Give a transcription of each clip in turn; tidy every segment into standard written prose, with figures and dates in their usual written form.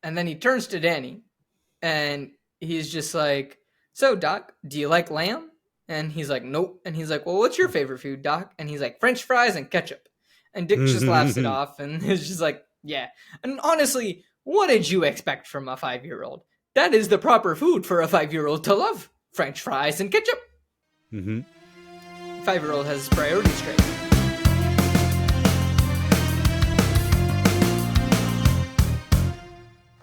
And then he turns to Danny and he's just like, so, Doc, do you like lamb? And he's like, nope. And he's like, well, what's your favorite food, Doc? And he's like, French fries and ketchup. And Dick just laughs it off and is just like, yeah. And honestly, what did you expect from a 5-year-old? That is the proper food for a 5-year-old to love. French fries and ketchup. 5-year-old has his priorities straight.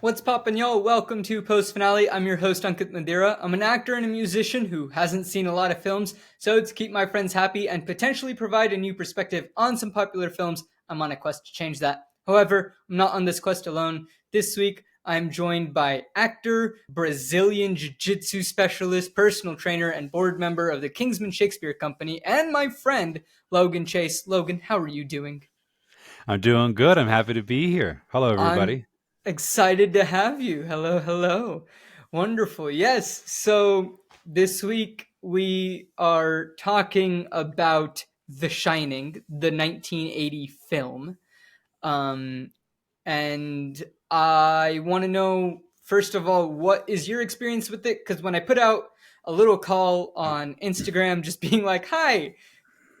What's poppin', y'all? Welcome to Post Finale. I'm your host, Ankit Madhira. I'm an actor and a musician who hasn't seen a lot of films, so to keep my friends happy and potentially provide a new perspective on some popular films, I'm on a quest to change that. However, I'm not on this quest alone. This week, I'm joined by actor, Brazilian jiu-jitsu specialist, personal trainer, and board member of the Kingsman Shakespeare Company, and my friend, Logan Chase. Logan, how are you doing? I'm doing good. I'm happy to be here. Hello, everybody. Excited to have you. Hello. Wonderful. Yes. So this week we are talking about The Shining, the 1980 film. And I want to know, first of all, what is your experience with it? Because when I put out a little call on Instagram, just being like, hi,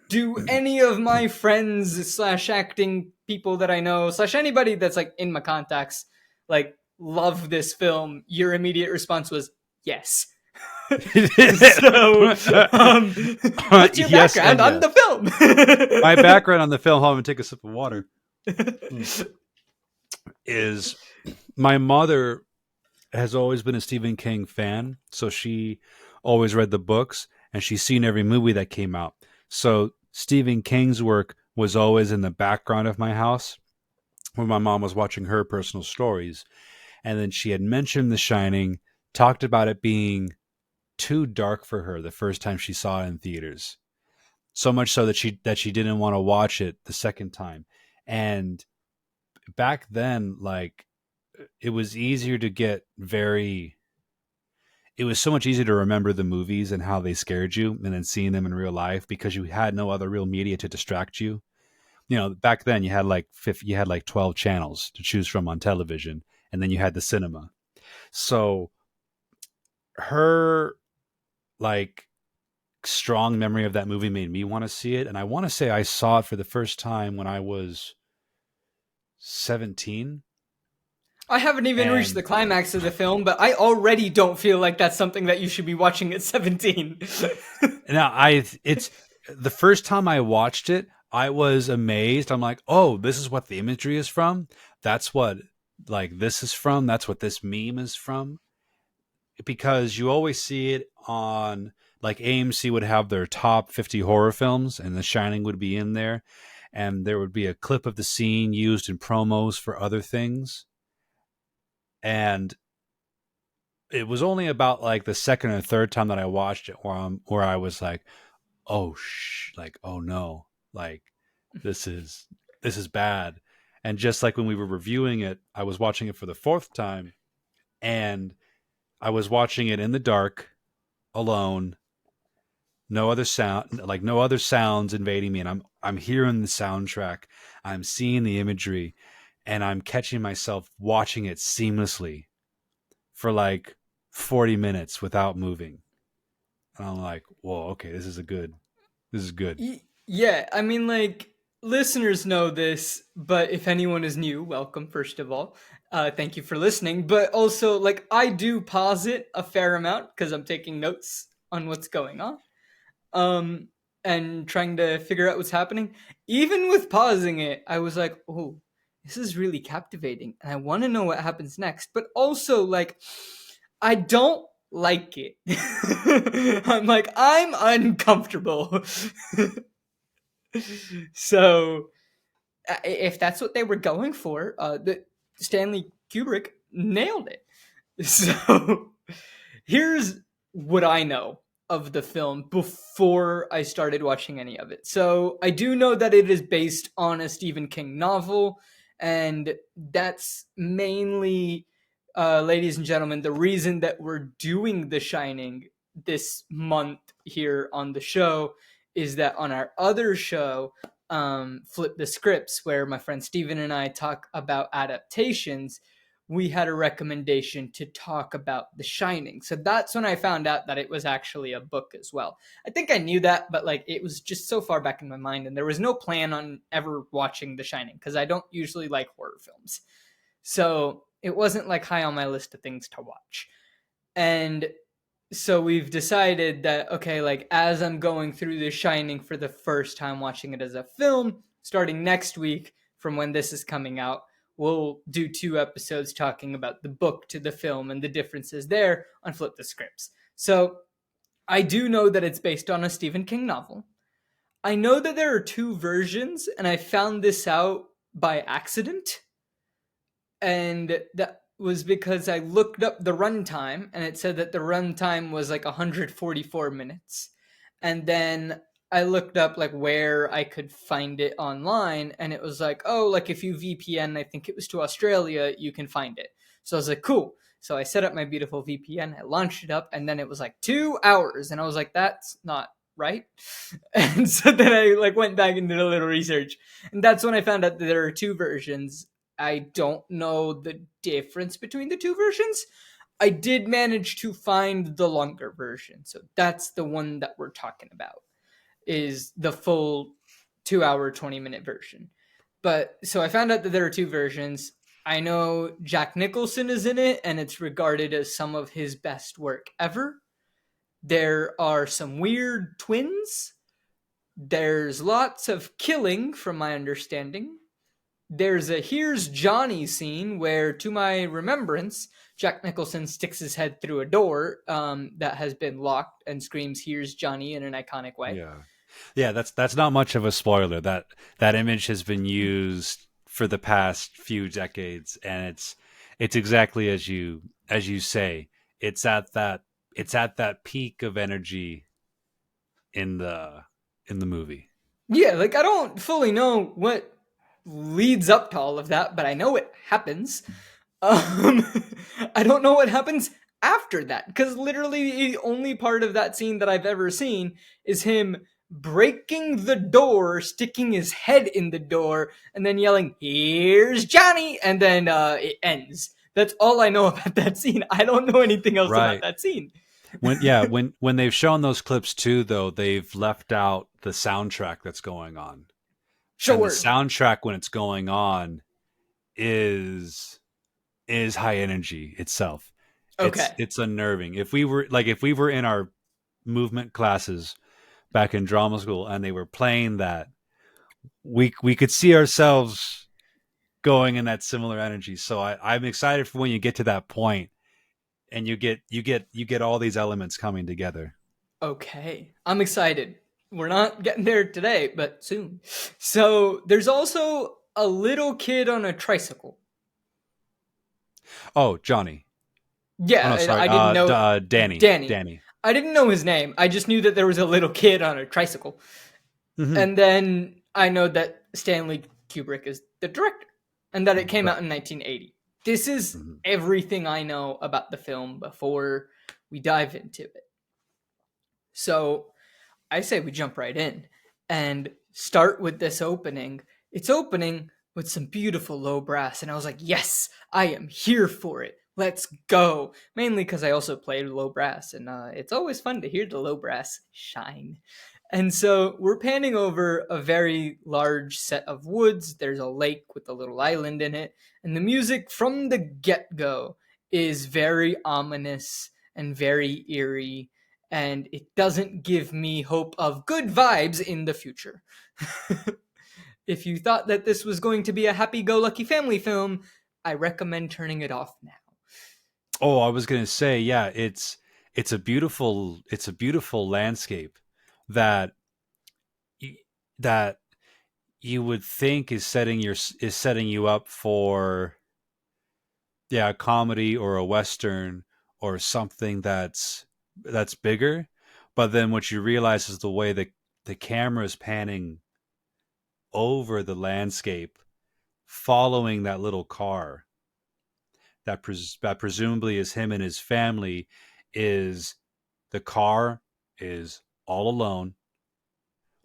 do any of my friends / acting people that I know / anybody that's like in my contacts like love this film? Your immediate response was yes. So what's your background on the film? My background on the film, hold on, take a sip of water, is my mother has always been a Stephen King fan, so she always read the books and she's seen every movie that came out. So Stephen King's work was always in the background of my house when my mom was watching her personal stories. And then she had mentioned The Shining, talked about it being too dark for her the first time she saw it in theaters. So much so that she didn't want to watch it the second time. And back then, like, it was easier to get it was so much easier to remember the movies and how they scared you and then seeing them in real life because you had no other real media to distract you. You know, back then you had like 12 channels to choose from on television, and then you had the cinema. So her like strong memory of that movie made me want to see it. And I want to say I saw it for the first time when I was 17. I haven't even reached the climax of the film, but I already don't feel like that's something that you should be watching at 17. Now, it's the first time I watched it, I was amazed. I'm like, oh, this is what the imagery is from. That's what this is from. That's what this meme is from. Because you always see it on, like, AMC would have their top 50 horror films, and The Shining would be in there. And there would be a clip of the scene used in promos for other things. And it was only about like the second or third time that I watched it where I was like, oh no, like this is bad. And just like when we were reviewing it, I was watching it for the fourth time, and I was watching it in the dark, alone, no other sounds invading me, and I'm hearing the soundtrack, I'm seeing the imagery, and I'm catching myself watching it seamlessly for like 40 minutes without moving. And I'm like, whoa, okay, this is good. Yeah, I mean, like, listeners know this, but if anyone is new, welcome, first of all. Thank you for listening. But also, like, I do pause it a fair amount because I'm taking notes on what's going on. And trying to figure out what's happening. Even with pausing it, I was like, oh, this is really captivating, and I want to know what happens next. But also, like, I don't like it. I'm like, I'm uncomfortable. So, if that's what they were going for, Stanley Kubrick nailed it. So, here's what I know of the film before I started watching any of it. So, I do know that it is based on a Stephen King novel, and that's mainly, ladies and gentlemen, the reason that we're doing The Shining this month here on the show is that on our other show, Flip the Scripts, where my friend Steven and I talk about adaptations, we had a recommendation to talk about The Shining. So that's when I found out that it was actually a book as well. I think I knew that, but like it was just so far back in my mind, and there was no plan on ever watching The Shining because I don't usually like horror films. So it wasn't like high on my list of things to watch. And so we've decided that, okay, like as I'm going through The Shining for the first time, watching it as a film, starting next week from when this is coming out, we'll do 2 episodes talking about the book to the film and the differences there on Flip the Scripts. So I do know that it's based on a Stephen King novel. I know that there are 2 versions, and I found this out by accident. And that was because I looked up the runtime, and it said that the runtime was like 144 minutes. And then I looked up like where I could find it online, and it was like, oh, like if you VPN, I think it was to Australia, you can find it. So I was like, cool. So I set up my beautiful VPN, I launched it up, and then it was like 2 hours, and I was like, that's not right. And so then I like went back and did a little research, and that's when I found out that there are 2 versions. I don't know the difference between the 2 versions. I did manage to find the longer version, so that's the one that we're talking about, is the full 2 hour 20-minute version. But so I found out that there are 2 versions. I know Jack Nicholson is in it, and it's regarded as some of his best work ever. There are some weird twins. There's lots of killing, from my understanding. There's a "Here's Johnny" scene where, to my remembrance, Jack Nicholson sticks his head through a door that has been locked and screams "Here's Johnny" in an iconic way. Yeah. Yeah, that's not much of a spoiler. That image has been used for the past few decades, and it's exactly as you say. It's at that peak of energy in the movie. Yeah, like I don't fully know what leads up to all of that, but I know it happens. Um, I don't know what happens after that, because literally the only part of that scene that I've ever seen is him breaking the door, sticking his head in the door, and then yelling, "Here's Johnny!" And then it ends. That's all I know about that scene. I don't know anything else about Right. that scene. When they've shown those clips too, though, they've left out the soundtrack that's going on. And the Sure. soundtrack when it's going on is high energy itself. Okay. It's unnerving. If we were in our movement classes back in drama school and they were playing that, we could see ourselves going in that similar energy. So I'm excited for when you get to that point and you get all these elements coming together. Okay. I'm excited. We're not getting there today, but soon. So there's also a little kid on a tricycle. Oh, Johnny. Oh Yeah, no, sorry. I didn't know. Danny. Danny. Danny. I didn't know his name. I just knew that there was a little kid on a tricycle. Hmm. And then I know that Stanley Kubrick is the director and that it came out in 1980. This is Mhm. everything I know about the film before we dive into it. So I say we jump right in and start with this opening. It's opening with some beautiful low brass, and I was like, yes, I am here for it. Let's go. Mainly because I also played low brass, and it's always fun to hear the low brass shine. And so we're panning over a very large set of woods. There's a lake with a little island in it, and the music from the get go is very ominous and very eerie, and it doesn't give me hope of good vibes in the future. If you thought that this was going to be a happy go lucky family film, I recommend turning it off now. Oh, I was gonna say, yeah, it's a beautiful landscape that y- that you would think is setting you up for, yeah, a comedy or a western or something that's bigger. But then what you realize is the way the camera is panning over the landscape, following that little car that presumably is him and his family. Is the ar is all alone.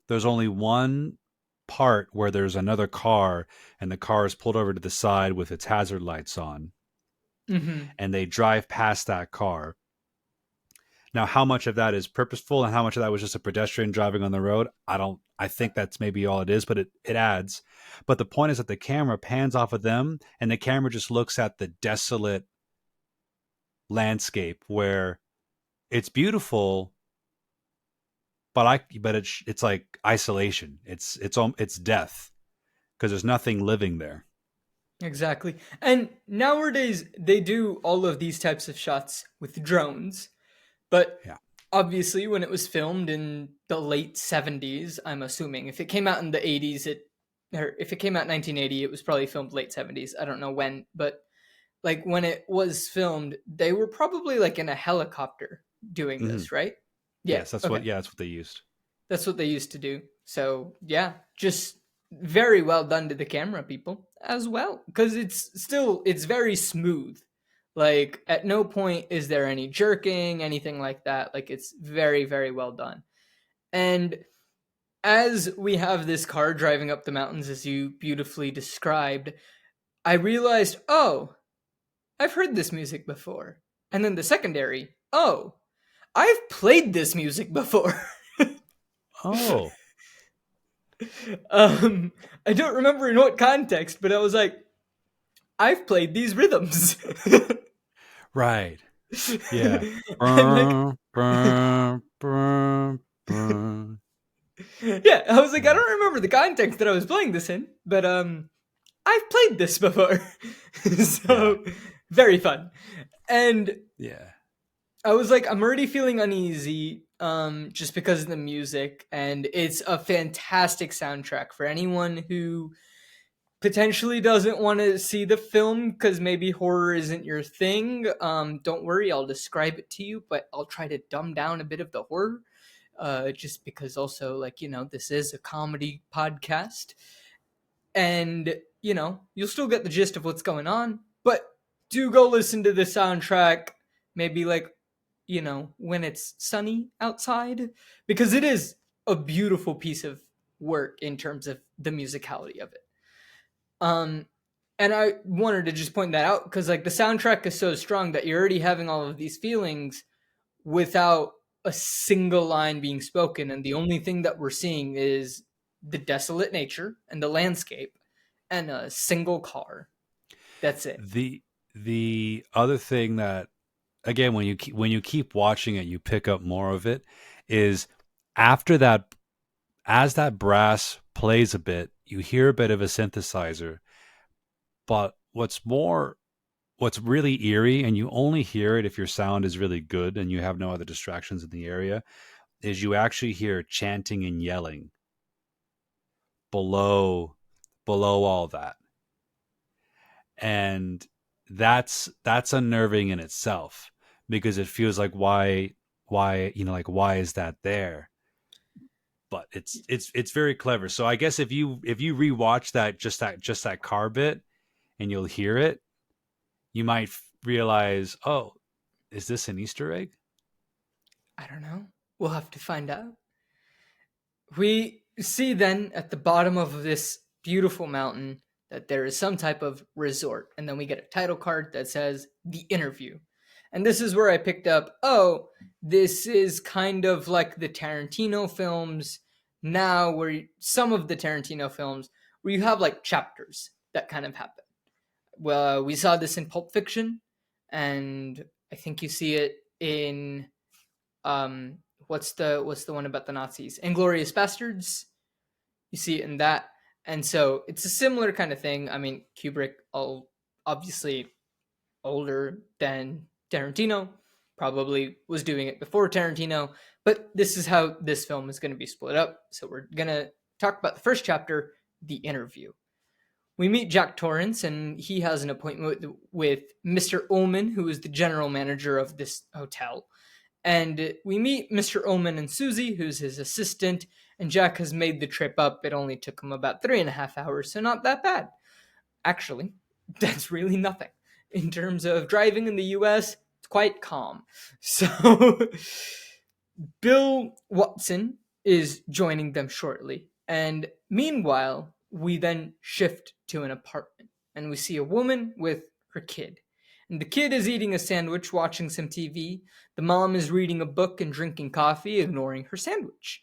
There's only one part where there's another car, and the car is pulled over to the side with its hazard lights on. Mm-hmm. and they drive past that car. Now, how much of that is purposeful and how much of that was just a pedestrian driving on the road? I think that's maybe all it is, but it adds. But the point is that the camera pans off of them and the camera just looks at the desolate landscape where it's beautiful, but it's like isolation. It's death because there's nothing living there. Exactly. And nowadays they do all of these types of shots with drones. But Yeah. obviously, when it was filmed in the late 70s, I'm assuming if it came out in the 80s, or if it came out in 1980, it was probably filmed late 70s. I don't know when, but like when it was filmed, they were probably like in a helicopter doing Hmm. this, right? Yeah. Yes, Okay. that's what they used. That's what they used to do. So, yeah, just very well done to the camera people as well, because it's very smooth. Like at no point is there any jerking, anything like that. Like it's very, very well done. And as we have this car driving up the mountains, as you beautifully described, I realized, oh, I've heard this music before. And then the secondary, oh, I've played this music before. Oh, I don't remember in what context, but I was like, I've played these rhythms. right. Yeah. And like, yeah, I was like, I Yeah. don't remember the context that I was playing this in, but I've played this before. Yeah. So very fun. And Yeah. I was like, I'm already feeling uneasy, just because of the music, and it's a fantastic soundtrack for anyone who potentially doesn't want to see the film because maybe horror isn't your thing. Don't worry, I'll describe it to you, but I'll try to dumb down a bit of the horror, just because also, like, this is a comedy podcast, and you'll still get the gist of what's going on, but do go listen to the soundtrack. Maybe like when it's sunny outside, because it is a beautiful piece of work in terms of the musicality of it. Um, and I wanted to just point that out because like the soundtrack is so strong that you're already having all of these feelings without a single line being spoken, and the only thing that we're seeing is the desolate nature and the landscape and a single car. That's it. The the other thing that, again, when you keep watching it, you pick up more of it, is after that, as that brass plays a bit, you hear a bit of a synthesizer. But what's really eerie, and you only hear it if your sound is really good and you have no other distractions in the area, is you actually hear chanting and yelling below all that. And that's unnerving in itself, because it feels like, why is that there? But it's very clever. So I guess if you rewatch that car bit and you'll hear it, you might realize, oh, is this an Easter egg? I don't know. We'll have to find out. We see then at the bottom of this beautiful mountain that there is some type of resort, and then we get a title card that says The Interview. And this is where I picked up, oh, this is kind of like the Tarantino films now, where some of the Tarantino films where you have like chapters that kind of happen. Well, we saw this in Pulp Fiction, and I think you see it in what's the one about the Nazis? Inglorious Bastards. You see it in that, and so it's a similar kind of thing. I mean, Kubrick, obviously older than Tarantino, probably was doing it before Tarantino, but this is how this film is going to be split up. So we're gonna talk about the first chapter, The Interview. We meet Jack Torrance, and he has an appointment with Mr. Ullman, who is the general manager of this hotel. And we meet Mr. Ullman and Susie, who's his assistant, and Jack has made the trip up. It only took him about 3.5 hours, so not that bad. Actually, that's really nothing. In terms of driving in the US, it's quite calm. So, Bill Watson is joining them shortly. And meanwhile, we then shift to an apartment and we see a woman with her kid. And the kid is eating a sandwich, watching some TV. The mom is reading a book and drinking coffee, ignoring her sandwich.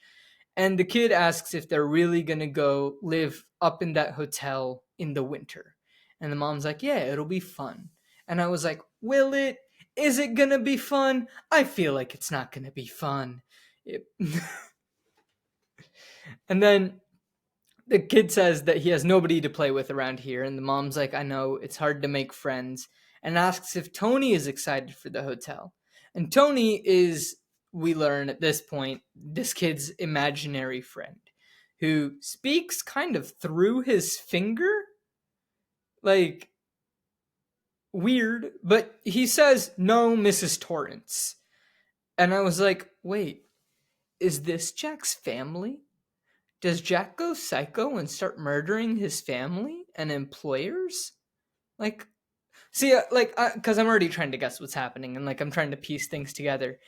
And the kid asks if they're really going to go live up in that hotel in the winter. And the mom's like, yeah, it'll be fun. And I was like, will it? Is it going to be fun? I feel like it's not going to be fun. It- and then the kid says that he has nobody to play with around here. And the mom's like, I know, it's hard to make friends. And asks if Tony is excited for the hotel. And Tony is, we learn at this point, this kid's imaginary friend who speaks kind of through his finger. Like, weird. But he says, no, Mrs. Torrance. And I was like, wait, is this Jack's family? Does Jack go psycho and start murdering his family and employers? Like, see, because I'm already trying to guess what's happening and like I'm trying to piece things together.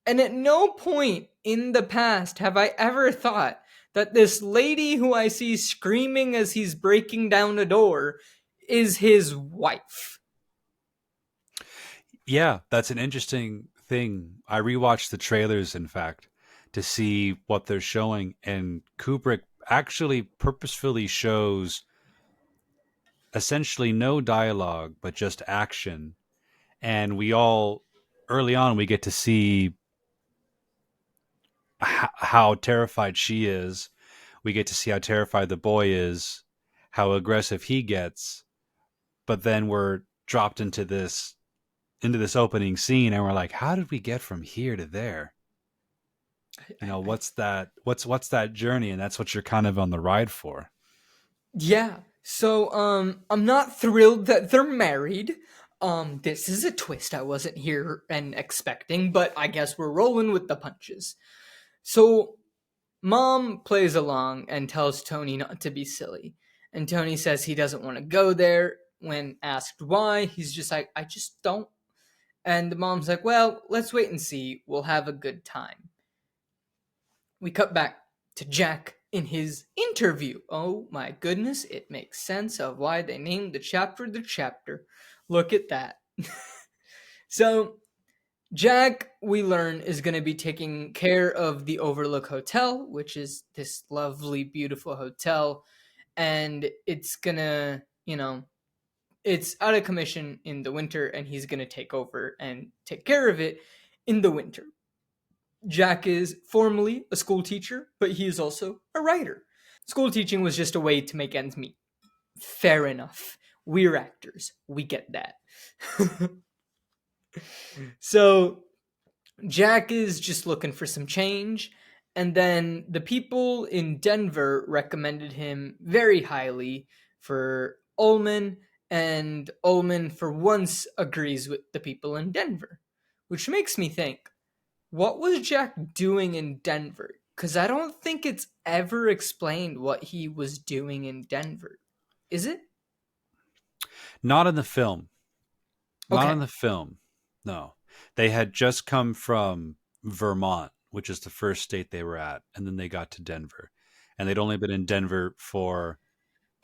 And at no point in the past have I ever thought that this lady who I see screaming as he's breaking down a door is his wife. Yeah, that's an interesting thing. I rewatched the trailers, in fact, to see what they're showing, and Kubrick actually purposefully shows essentially no dialogue, but just action. And we all, early on, we get to see how terrified she is. We get to see how terrified the boy is, how aggressive he gets. But then we're dropped into this opening scene, and we're like, how did we get from here to there? What's that? What's that journey? And that's what you're kind of on the ride for. Yeah. So I'm not thrilled that they're married. This is a twist I wasn't here and expecting, but I guess we're rolling with the punches. So Mom plays along and tells Tony not to be silly. And Tony says he doesn't want to go there. When asked why, he's just like, I just don't. And the mom's like, well, let's wait and see. We'll have a good time. We cut back to Jack in his interview. Oh my goodness, it makes sense of why they named the chapter. Look at that. So Jack, we learn, is going to be taking care of the Overlook Hotel, which is this lovely, beautiful hotel. And it's going to, it's out of commission in the winter, and he's going to take over and take care of it in the winter. Jack is formally a school teacher, but he is also a writer. School teaching was just a way to make ends meet. Fair enough. We're actors. We get that. So Jack is just looking for some change, and then the people in Denver recommended him very highly for Ullman, and Ullman for once agrees with the people in Denver, which makes me think, what was Jack doing in Denver? Because I don't think it's ever explained what he was doing in Denver. Is it? Not in the film. Not in Okay. the film. No. They had just come from Vermont, which is the first state they were at, and then they got to Denver. And they'd only been in Denver for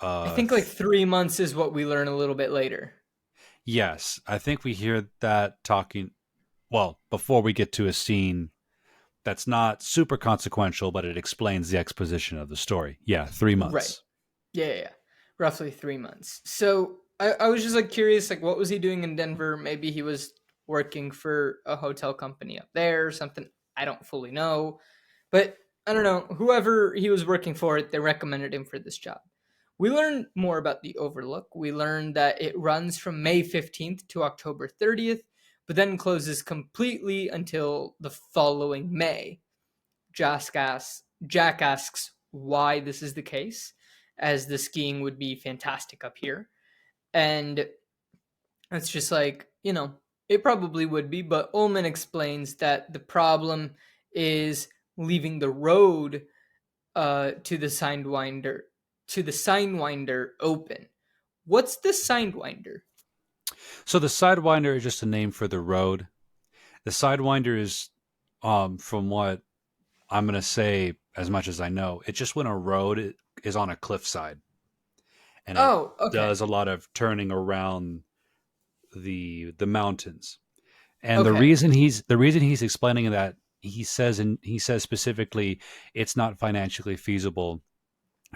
I uh think like 3 months is what we learn a little bit later. yes, I think we hear that talking well, before we get to a scene that's not super consequential, but it explains the exposition of the story. Yeah, 3 Right. months. Yeah. Roughly 3 months. So I was just like curious, like what was he doing in Denver? Maybe he was working for a hotel company up there or something. I don't fully know. But I don't know. Whoever he was working for, they recommended him for this job. We learned more about the Overlook. We learned that it runs from May 15th to October 30th, but then closes completely until the following May. Jack asks why this is the case, as the skiing would be fantastic up here. And it's just like, it probably would be, but Ullman explains that the problem is leaving the road to the Sidewinder open. What's the Sidewinder? So the Sidewinder is just a name for the road. The Sidewinder is, from what I'm going to say, as much as I know, it's just when a road is on a cliffside and it Oh, okay. does a lot of turning around the mountains. And Okay. the reason he's explaining that, he says specifically it's not financially feasible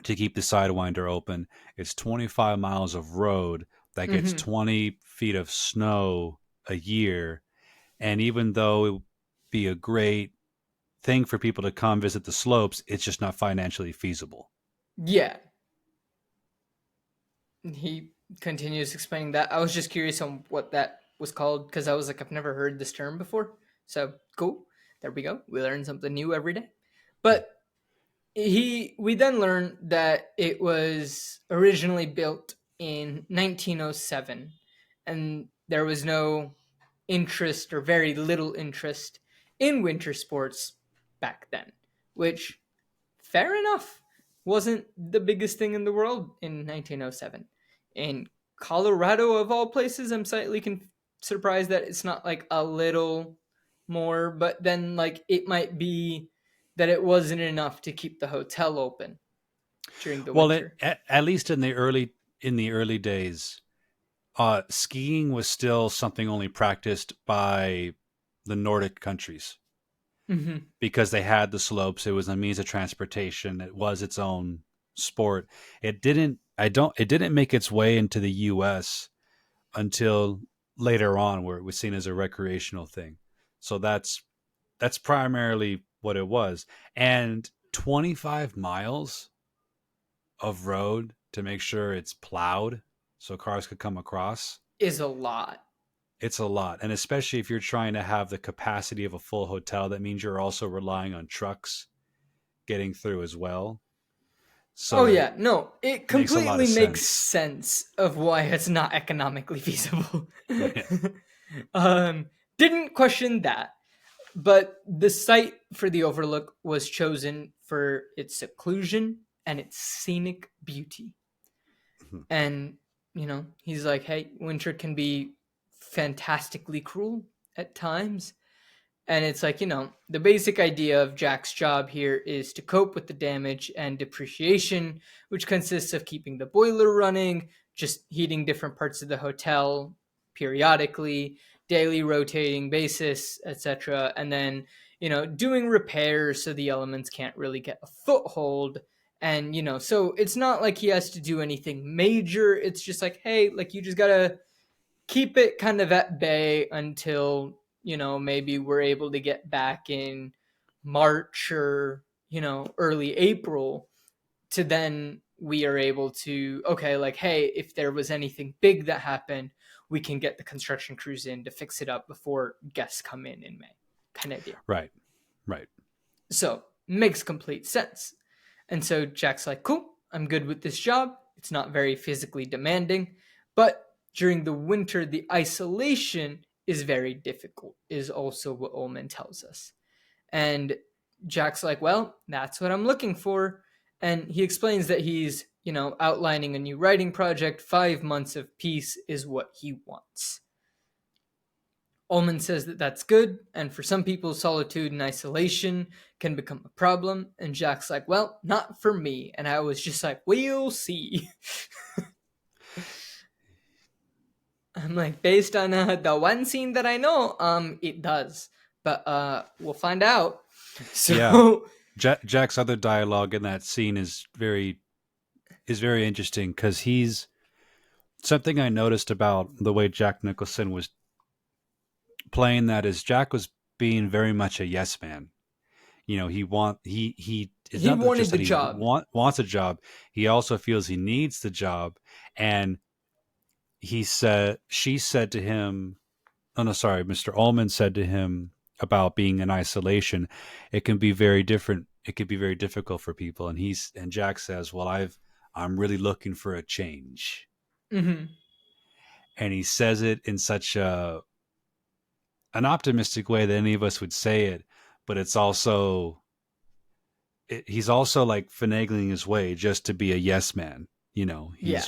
to keep the Sidewinder open. It's 25 miles of road that gets Mm-hmm. 20 feet of snow a year. And even though it would be a great thing for people to come visit the slopes, it's just not financially feasible. Yeah. He continues explaining that. I was just curious on what that was called because I was like, I've never heard this term before. So cool. There we go. We learn something new every day. But we then learned that it was originally built in 1907 and there was no interest or very little interest in winter sports back then, which fair enough wasn't the biggest thing in the world in 1907. In Colorado, of all places, I'm slightly surprised that it's not like a little more, but then like it might be that it wasn't enough to keep the hotel open during the Well, winter. at least in the early days, skiing was still something only practiced by the Nordic countries Mm-hmm. because they had the slopes. It was a means of transportation. It was its own sport. It didn't. I don't. It didn't make its way into the U.S. until later on, where it was seen as a recreational thing. So that's primarily what it was. And 25 miles of road to make sure it's plowed so cars could come across. Is a lot. It's a lot. And especially if you're trying to have the capacity of a full hotel, that means you're also relying on trucks getting through as well. Oh So it yeah, no, it makes a lot completely of makes sense. sense of why it's not economically feasible. Yeah. um, didn't question that, but the site for the overlook was chosen for its seclusion and its scenic beauty. And he's like, "Hey, winter can be fantastically cruel at times." And it's like, the basic idea of Jack's job here is to cope with the damage and depreciation, which consists of keeping the boiler running, just heating different parts of the hotel periodically, daily rotating basis, etc. And then, doing repairs so the elements can't really get a foothold. And, so it's not like he has to do anything major. It's just like, hey, like you just gotta keep it kind of at bay until maybe we're able to get back in March or early April, to then we are able to, okay, like, hey, if there was anything big that happened, we can get the construction crews in to fix it up before guests come in May, kind of deal. Right. Right. So makes complete sense. And so Jack's like, cool, I'm good with this job. It's not very physically demanding, but during the winter, the isolation is very difficult, is also what Ullman tells us. And Jack's like, well, that's what I'm looking for. And he explains that he's, outlining a new writing project. 5 months of peace is what he wants. Ullman says that that's good, and for some people, solitude and isolation can become a problem. And Jack's like, well, not for me. And I was just like, we'll see. I'm like, based on the one scene that I know, it does. But we'll find out. Yeah. So, Jack's other dialogue in that scene is very interesting because he's something I noticed about the way Jack Nicholson was playing that is Jack was being very much a yes man. He it's he not that wanted just the that he job. wants a job. He also feels he needs the job, and she said to him, oh no, sorry, Mr. Ullman said to him about being in isolation. It can be very different. It could be very difficult for people, and Jack says, well, I'm really looking for a change, Mm-hmm. and he says it in such an optimistic way that any of us would say it, but it's also he's also like finagling his way just to be a yes man. Yeah.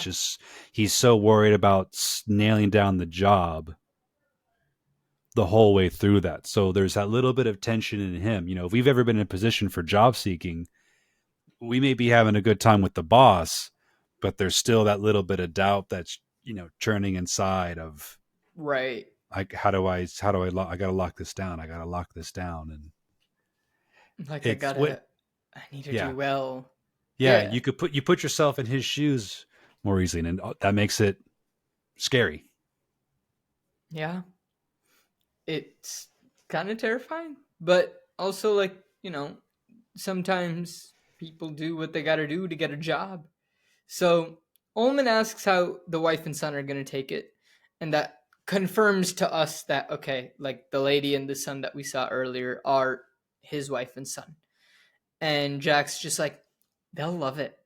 He's so worried about nailing down the job the whole way through that. So there's that little bit of tension in him. If we've ever been in a position for job seeking, we may be having a good time with the boss, but there's still that little bit of doubt that's churning inside of Right. Like, I gotta lock this down. I gotta lock this down. And Like it's what, I need to yeah, do well. yeah. Yeah. You put yourself in his shoes more easily, and that makes it scary. Yeah. It's kind of terrifying, but also like, sometimes people do what they got to do to get a job. So Ullman asks how the wife and son are going to take it, and that confirms to us that okay, like the lady and the son that we saw earlier are his wife and son. And Jack's just like, they'll love it.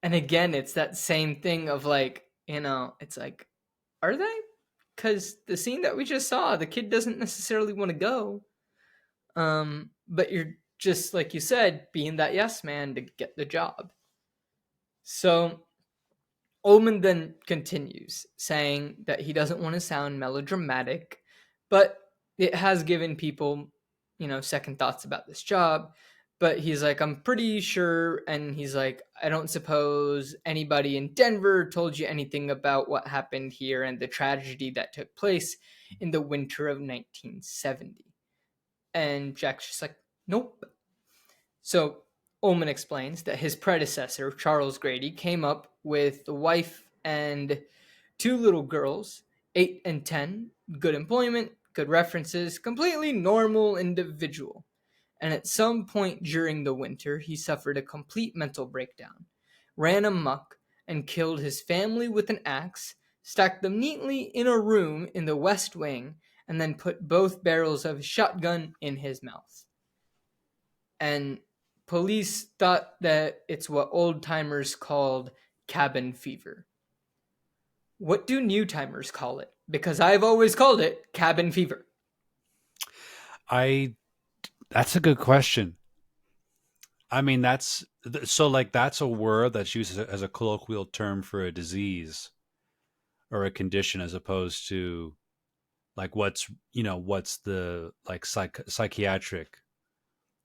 And again, it's that same thing of like, it's like, are they? Because the scene that we just saw, the kid doesn't necessarily want to go. But you're just like you said, being that yes man to get the job. So Ullman then continues, saying that he doesn't want to sound melodramatic, but it has given people, second thoughts about this job. But he's like, I'm pretty sure. And he's like, I don't suppose anybody in Denver told you anything about what happened here and the tragedy that took place in the winter of 1970. And Jack's just like, nope. So Ullman explains that his predecessor, Charles Grady, came up with a wife and two little girls, 8 and 10, good employment, good references, completely normal individual. And at some point during the winter, he suffered a complete mental breakdown, ran amok, and killed his family with an axe, stacked them neatly in a room in the West Wing, and then put both barrels of his shotgun in his mouth. And police thought that it's what old timers called cabin fever. What do new timers call it? Because I've always called it cabin fever. I That's a good question. I mean, that's a word that's used as a colloquial term for a disease or a condition, as opposed to like what's the like psychiatric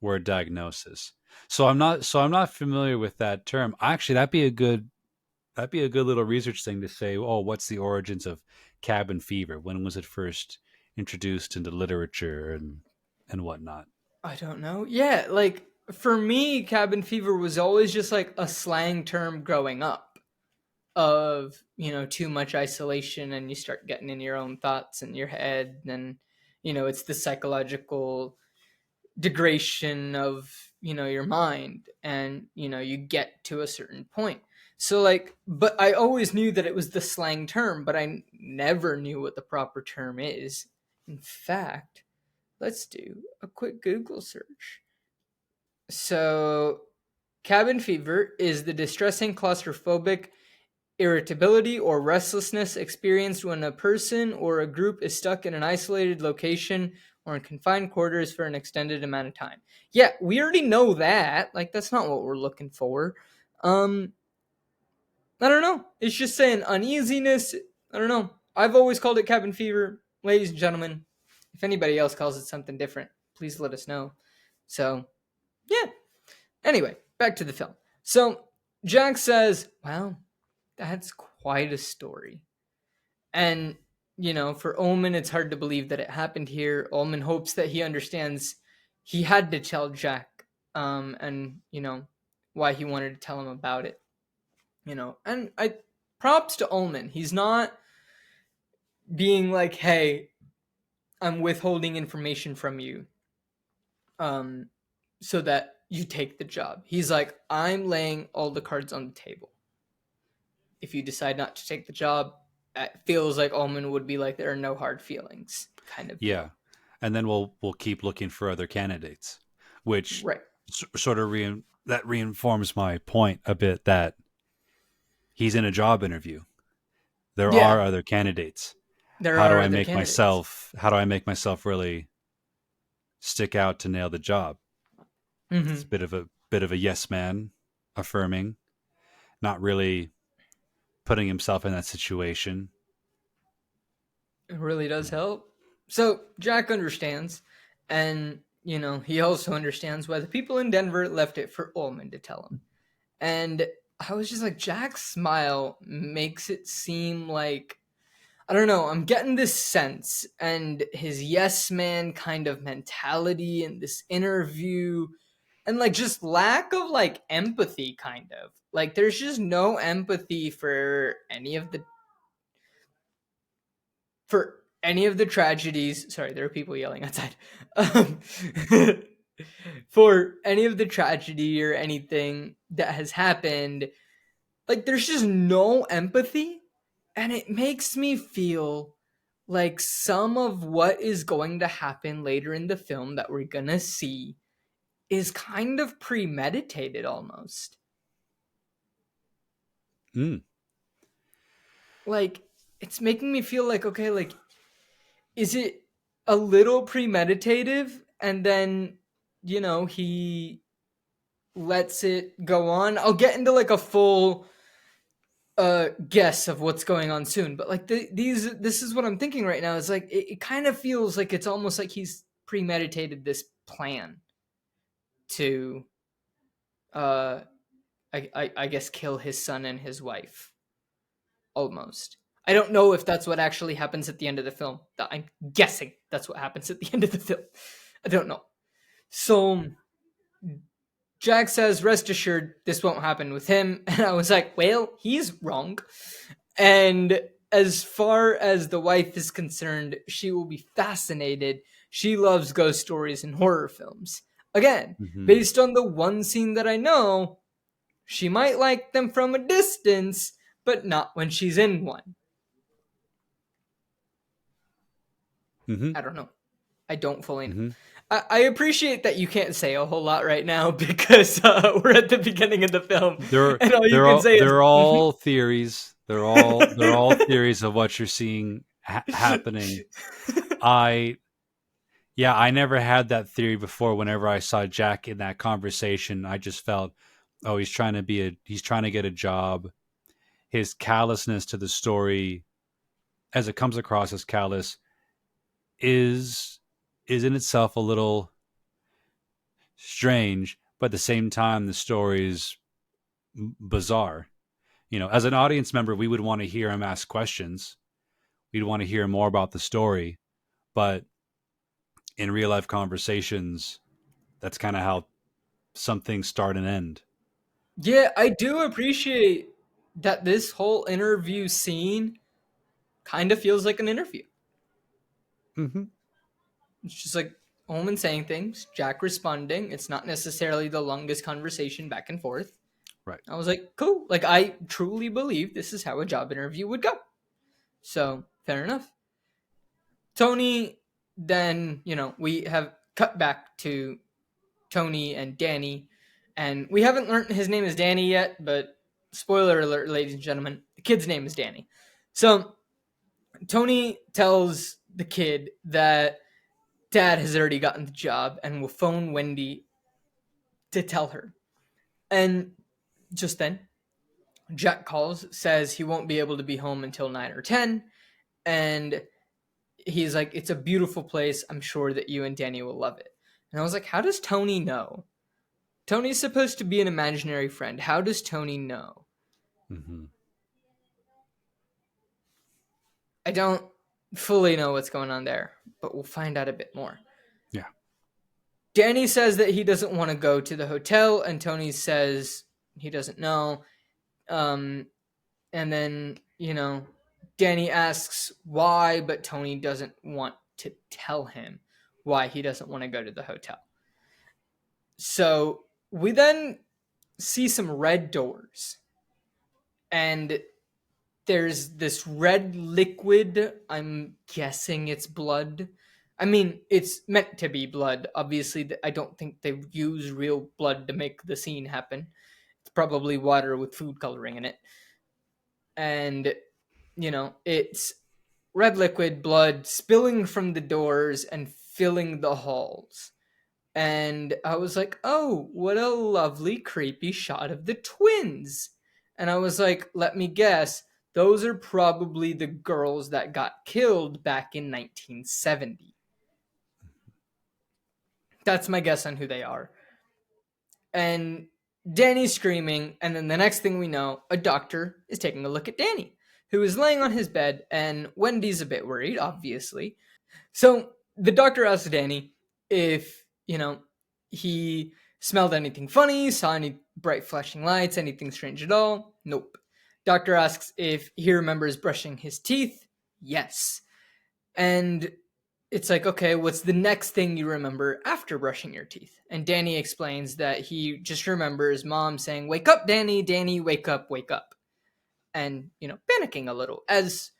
word diagnosis. I'm not familiar with that term. Actually, that'd be a good little research thing to say. Oh, what's the origins of cabin fever? When was it first introduced into literature and whatnot? I don't know. Yeah, like for me, cabin fever was always just like a slang term growing up of, too much isolation and you start getting in your own thoughts in your head. And, it's the psychological degradation of, your mind. And, you get to a certain point. So, like, but I always knew that it was the slang term, but I never knew what the proper term is. In fact, let's do a quick Google search. So, cabin fever is the distressing claustrophobic irritability or restlessness experienced when a person or a group is stuck in an isolated location or in confined quarters for an extended amount of time. Yeah, we already know that. Like, that's not what we're looking for. Um, I don't know. It's just saying uneasiness. I don't know. I've always called it cabin fever. Ladies and gentlemen, if anybody else calls it something different, please let us know. So, yeah. Anyway, back to the film. So, Jack says, well, that's quite a story. And, for Ullman, it's hard to believe that it happened here. Ullman hopes that he understands he had to tell Jack, and, why he wanted to tell him about it. And I props to Ullman. He's not being like, hey, I'm withholding information from you, so that you take the job. He's like, I'm laying all the cards on the table. If you decide not to take the job, it feels like Ullman would be like, there are no hard feelings kind of Yeah, deal. and then we'll keep looking for other candidates, which Right. sort of that reinforms my point a bit that he's in a job interview. There Yeah, are other candidates. there are other candidates. How do I make myself really stick out to nail the job? It's Mm-hmm. a bit of a yes man, affirming, not really putting himself in that situation. It really does Yeah. help. So Jack understands, and he also understands why the people in Denver left it for Ullman to tell him. And I was just like, Jack's smile makes it seem like I don't know, I'm getting this sense, and his yes man kind of mentality in this interview, and like just lack of like empathy, kind of. Like there's just no empathy for any of the tragedies. Sorry, there are people yelling outside. Um, for any of the tragedy or anything that has happened, like there's just no empathy, and it makes me feel like some of what is going to happen later in the film that we're gonna see is kind of premeditated almost. Mm. Like it's making me feel like, okay, like is it a little premeditative, and then he lets it go on. I'll get into like a full guess of what's going on soon, but like this is what I'm thinking right now. Is like it kind of feels like it's almost like he's premeditated this plan to uh I guess kill his son and his wife. Almost. I don't know if that's what actually happens at the end of the film. I'm guessing that's what happens at the end of the film. I don't know. So Jack says, rest assured, this won't happen with him. And I was like, well, he's wrong. And as far as the wife is concerned, she will be fascinated. She loves ghost stories and horror films. Again, Hmm. based on the one scene that I know, she might like them from a distance, but not when she's in one. Hmm. I don't know. I don't fully know. Hmm. I appreciate that you can't say a whole lot right now because we're at the beginning of the film, They're and all you they're can all say is they're "Mhm." all theories. They're all theories of what you're seeing happening. I Yeah, I never had that theory before. Whenever I saw Jack in that conversation, I just felt, oh, he's trying to get a job. His callousness to the story, as it comes across as callous, is is in itself a little strange, but at the same time, the story is bizarre. As an audience member, we would want to hear him ask questions. We'd want to hear more about the story, but in real life conversations, that's kind of how some things start and end. Yeah, I do appreciate that this whole interview scene kind of feels like an interview. Hmm. It's just like Omen saying things, Jack responding. It's not necessarily the longest conversation back and forth. Right. I was like, cool. Like, I truly believe this is how a job interview would go. So, fair enough. Tony, then, we have cut back to Tony and Danny. And we haven't learned his name is Danny yet, but spoiler alert, ladies and gentlemen, the kid's name is Danny. So Tony tells the kid that dad has already gotten the job and will phone Wendy to tell her. And just then, Jack calls, says he won't be able to be home until 9 or 10. And he's like, it's a beautiful place. I'm sure that you and Danny will love it. And I was like, how does Tony know? Tony's supposed to be an imaginary friend. How does Tony know? Hmm. I don't fully know what's going on there, but we'll find out a bit more. Yeah. Danny says that he doesn't want to go to the hotel, and Tony says he doesn't know. Um, and then, Danny asks why, but Tony doesn't want to tell him why he doesn't want to go to the hotel. So we then see some red doors, and there's this red liquid. I'm guessing it's blood. I mean, it's meant to be blood. Obviously, I don't think they use real blood to make the scene happen. It's probably water with food coloring in it. And, it's red liquid blood spilling from the doors and filling the halls. And I was like, oh, what a lovely, creepy shot of the twins. And I was like, let me guess, those are probably the girls that got killed back in 1970. That's my guess on who they are. And Danny's screaming, and then the next thing we know, a doctor is taking a look at Danny. who is laying on his bed, and Wendy's a bit worried, obviously. So the doctor asks Danny if, he smelled anything funny, saw any bright flashing lights, anything strange at all. Nope. Doctor asks if he remembers brushing his teeth. Yes. And it's like, okay, what's the next thing you remember after brushing your teeth? And Danny explains that he just remembers mom saying, "Wake up, Danny, Danny, wake up, wake up." And, panicking a little, as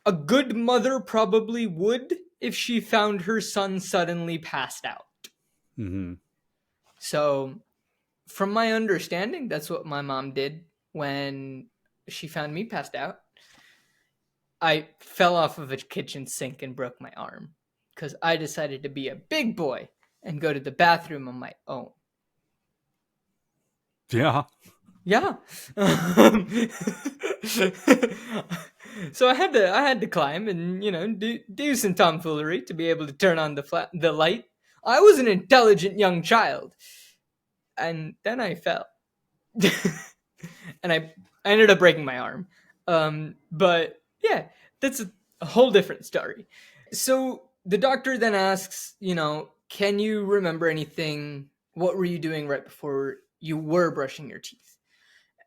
a good mother probably would if she found her son suddenly passed out. Mm-hmm. So, from my understanding, that's what my mom did when she found me passed out. I fell off of a kitchen sink and broke my arm because I decided to be a big boy and go to the bathroom on my own. Yeah. Yeah. So I had to climb and do some tomfoolery to be able to turn on the light. I was an intelligent young child, and then I fell, and I ended up breaking my arm. But yeah, that's a whole different story. So the doctor then asks, can you remember anything? What were you doing right before you were brushing your teeth?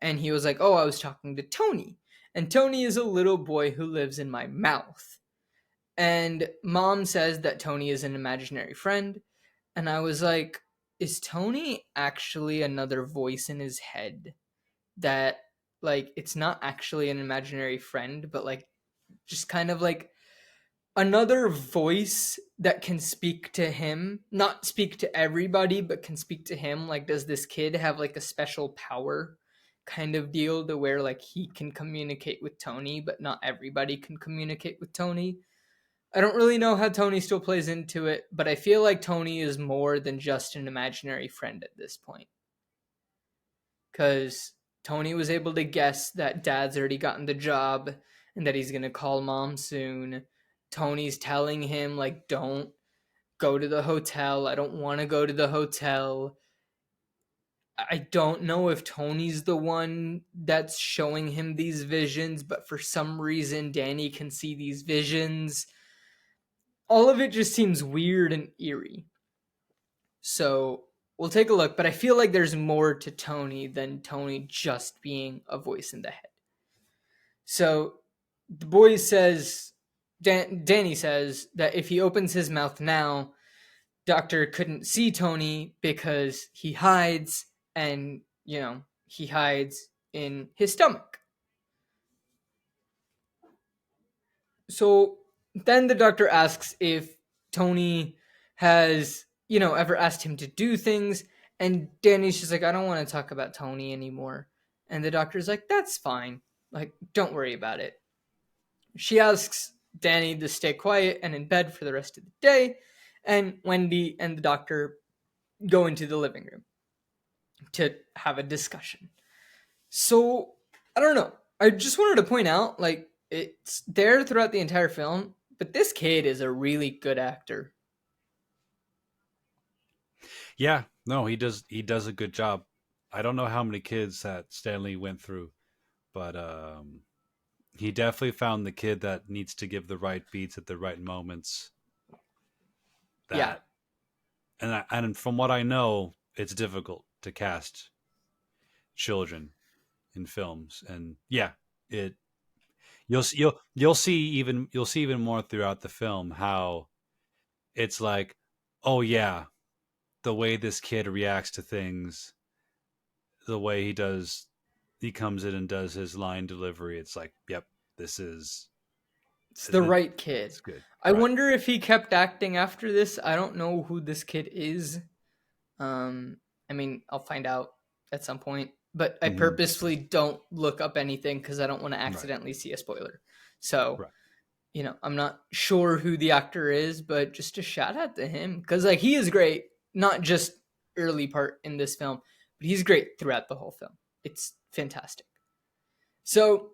And he was like, oh, I was talking to Tony. And Tony is a little boy who lives in my mouth. And mom says that Tony is an imaginary friend. And I was like, is Tony actually another voice in his head that, like, it's not actually an imaginary friend, but, like, just kind of like another voice that can speak to him, not speak to everybody, but can speak to him? Like, does this kid have, like, a special power kind of deal to where, like, he can communicate with Tony, but not everybody can communicate with Tony? I don't really know how Tony still plays into it, but I feel like Tony is more than just an imaginary friend at this point. Because Tony was able to guess that Dad's already gotten the job and that he's going to call Mom soon. Tony's telling him, like, don't go to the hotel. I don't want to go to the hotel. I don't know if Tony's the one that's showing him these visions, but for some reason, Danny can see these visions. All of it just seems weird and eerie. So we'll take a look, but I feel like there's more to Tony than Tony just being a voice in the head. So the boy says, Danny says that if he opens his mouth now, Doctor couldn't see Tony because he hides, and, he hides in his stomach. So then the doctor asks if Tony has, ever asked him to do things. And Danny's just like, I don't want to talk about Tony anymore. And the doctor's like, that's fine. Like, don't worry about it. She asks Danny to stay quiet and in bed for the rest of the day. And Wendy and the doctor go into the living room to have a discussion. So, I don't know. I just wanted to point out, like, it's there throughout the entire film, but this kid is a really good actor. Yeah, no, he does a good job. I don't know how many kids that Stanley went through, but he definitely found the kid that needs to give the right beats at the right moments. Yeah. And from what I know, it's difficult to cast children in films, and yeah, you'll see even more throughout the film how it's like, oh yeah, the way this kid reacts to things, the way he comes in and does his line delivery, it's like, yep, it's the right kid. It's good. I wonder if he kept acting after this. I don't know who this kid is. I mean, I'll find out at some point, but I purposefully don't look up anything because I don't want to accidentally see a spoiler. So, I'm not sure who the actor is, but just a shout out to him because, like, he is great, not just early part in this film, but he's great throughout the whole film. It's fantastic. So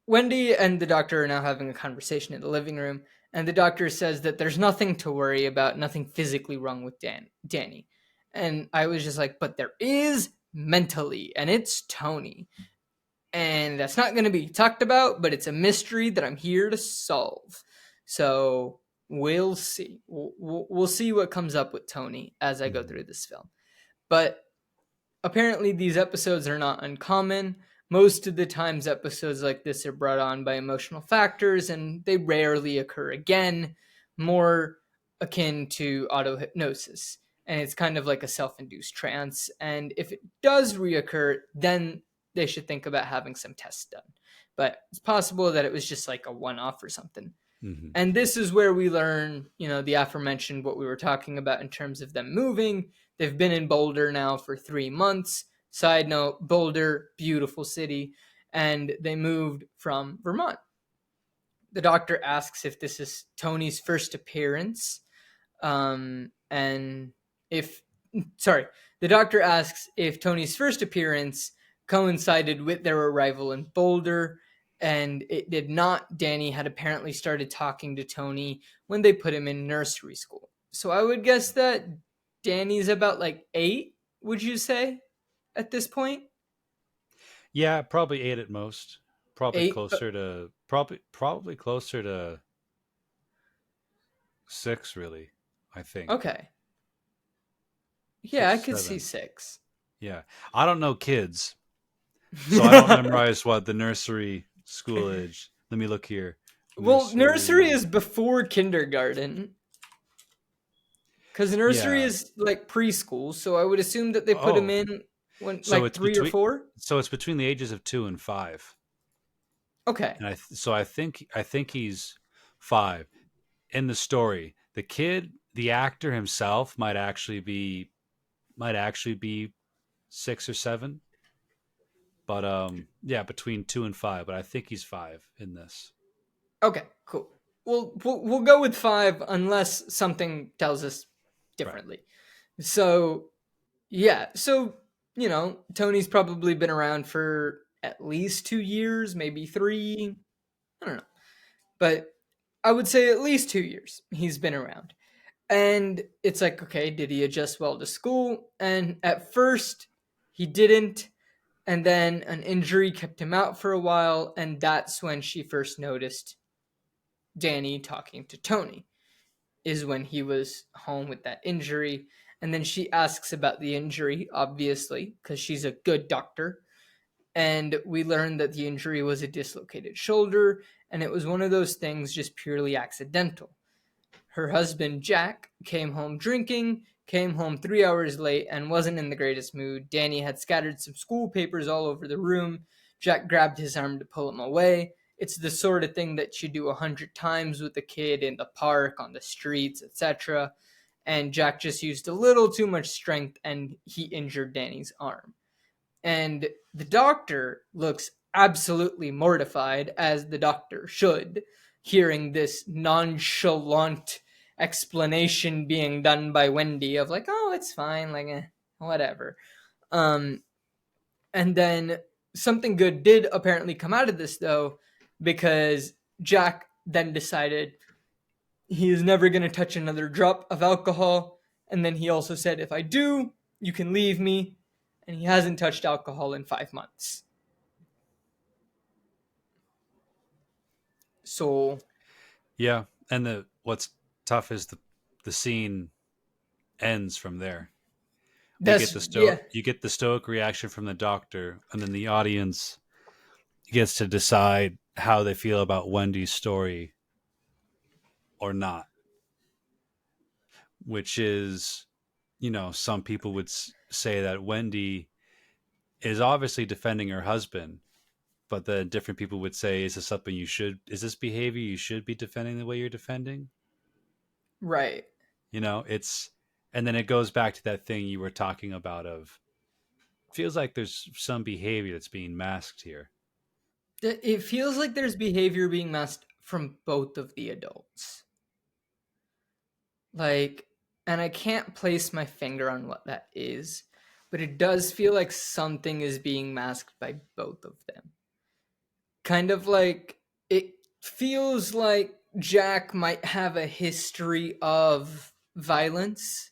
Wendy and the doctor are now having a conversation in the living room, and the doctor says that there's nothing to worry about, nothing physically wrong with Danny. And I was just like, but there is mentally, and it's Tony. and that's not going to be talked about, but it's a mystery that I'm here to solve. So we'll see. We'll see what comes up with Tony as I go through this film. But apparently, these episodes are not uncommon. Most of the times, episodes like this are brought on by emotional factors, and they rarely occur again, more akin to auto hypnosis. And it's kind of like a self induced trance. And if it does reoccur, then they should think about having some tests done. But it's possible that it was just like a one off or something. Mm-hmm. And this is where we learn, the aforementioned what we were talking about in terms of them moving. They've been in Boulder now for 3 months. Side note, Boulder, beautiful city. And they moved from Vermont. The doctor asks if this is Tony's first appearance. The doctor asks if Tony's first appearance coincided with their arrival in Boulder, and it did not. Danny had apparently started talking to Tony when they put him in nursery school. So I would guess that Danny's about like 8, would you say, at this point? Yeah, probably 8 at most. Probably 8? closer to probably closer to 6, really. I think Okay. Yeah, I 6, could see 7. 6. Yeah, I don't know kids, so I don't memorize what the nursery school age. Let me look here. Well, nursery Nursery. is before kindergarten. Because nursery Yeah. is like preschool, so I would assume that they put him Oh, in when so like it's 3 or between 4. so it's between the ages of 2 and 5. Okay. And I think he's 5 in the story. The kid, the actor himself might actually be 6 or 7. But yeah, between 2 and 5, but I think he's 5 in this. Okay. Cool. We'll go with 5 unless something tells us Right. differently. So yeah. So Tony's probably been around for at least 2 years, maybe 3. I don't know, but I would say at least 2 years he's been around. And it's like, okay, did he adjust well to school? And at first, he didn't. And then an injury kept him out for a while. And that's when she first noticed Danny talking to Tony, is when he was home with that injury. And then she asks about the injury, obviously, because she's a good doctor. And we learned that the injury was a dislocated shoulder. And it was one of those things just purely accidental. Her husband, Jack, came home drinking, came home 3 hours late, and wasn't in the greatest mood. Danny had scattered some school papers all over the room. Jack grabbed his arm to pull him away. It's the sort of thing that you do 100 times with a kid in the park, on the streets, etc. And Jack just used a little too much strength, and he injured Danny's arm. And the doctor looks absolutely mortified, as the doctor should, hearing this nonchalant explanation being done by Wendy of like, oh, it's fine, like, whatever. Um, and then something good did apparently come out of this, though, because Jack then decided he is never going to touch another drop of alcohol. And then he also said, if I do, you can leave me. And he hasn't touched alcohol in 5 months. So Yeah, and what's tough is the scene ends from there. We get that's, the yeah, you get the stoic reaction from the doctor, and then the audience gets to decide how they feel about Wendy's story or not, which is, some people would say that Wendy is obviously defending her husband, but then different people would say, is this behavior you should be defending the way you're defending? right. It's, and then it goes back to that thing you were talking about of, feels like there's some behavior that's being masked here. It feels like there's behavior being masked from both of the adults. Like, and I can't place my finger on what that is, but it does feel like something is being masked by both of them. Kind of like, it feels like Jack might have a history of violence.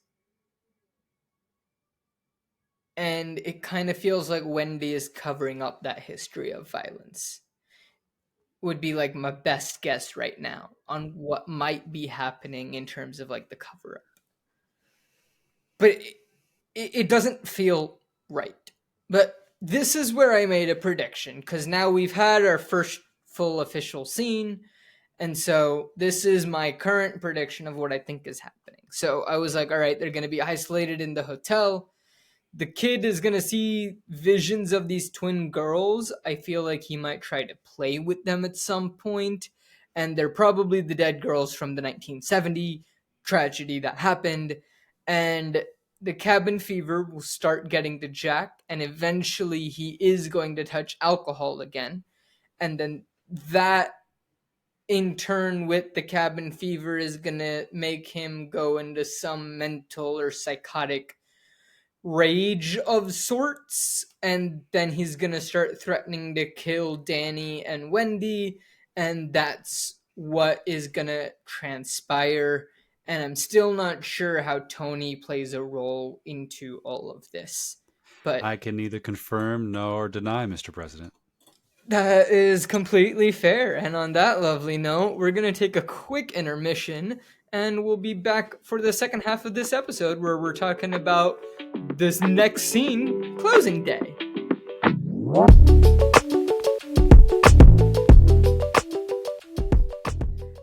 And it kind of feels like Wendy is covering up that history of violence. Would be like my best guess right now on what might be happening in terms of like the cover up. But it doesn't feel right. But this is where I made a prediction, because now we've had our first full official scene. And so this is my current prediction of what I think is happening. So I was like, all right, they're going to be isolated in the hotel. The kid is going to see visions of these twin girls. I feel like he might try to play with them at some point. And they're probably the dead girls from the 1970 tragedy that happened. And the cabin fever will start getting to Jack. And eventually he is going to touch alcohol again. And then that in turn with the cabin fever is going to make him go into some mental or psychotic rage of sorts, and then he's gonna start threatening to kill Danny and Wendy, and that's what is gonna transpire. And I'm still not sure how Tony plays a role into all of this, but I can neither confirm nor deny, Mr. President. that is completely fair. And on that lovely note, we're going to take a quick intermission, and we'll be back for the second half of this episode where we're talking about this next scene, closing day.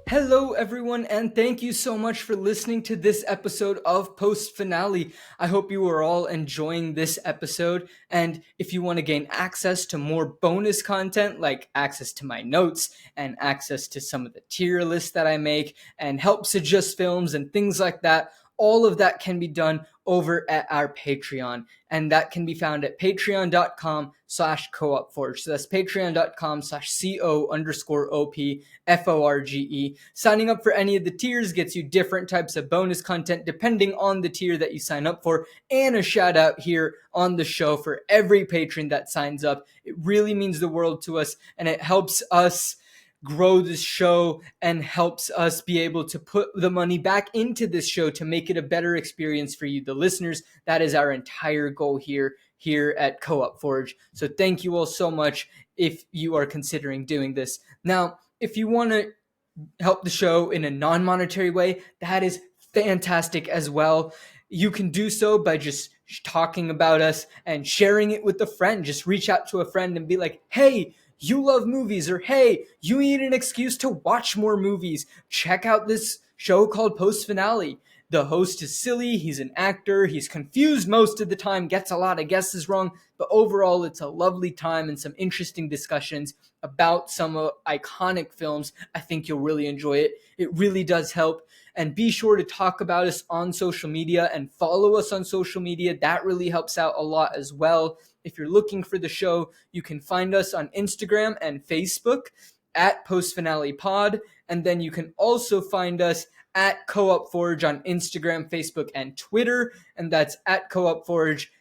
Hello, everyone, and thank you so much for listening to this episode of Post Finale. I hope you are all enjoying this episode, and if you want to gain access to more bonus content, like access to my notes and access to some of the tier lists that I make and help suggest films and things like that, all of that can be done over at our Patreon, and that can be found at patreon.com/coopforge. So that's patreon.com/co_OPFORGE. Signing up for any of the tiers gets you different types of bonus content depending on the tier that you sign up for, and a shout out here on the show for every patron that signs up. It really means the world to us, and it helps us grow this show and helps us be able to put the money back into this show to make it a better experience for you, the listeners. That is our entire goal here at Co-op Forge. So thank you all so much if you are considering doing this. Now, if you want to help the show in a non-monetary way, that is fantastic as well. You can do so by just talking about us and sharing it with a friend. Just reach out to a friend and be like, hey, you love movies, or hey, you need an excuse to watch more movies. Check out this show called Post Finale. The host is silly, he's an actor, he's confused most of the time, gets a lot of guesses wrong, but overall it's a lovely time and some interesting discussions about some iconic films. I think you'll really enjoy it. It really does help. And be sure to talk about us on social media and follow us on social media. That really helps out a lot as well. If you're looking for the show, you can find us on Instagram and Facebook at Post Finale Pod. And then you can also find us at Co-op Forge on Instagram, Facebook, and Twitter. And that's at Co-op Forge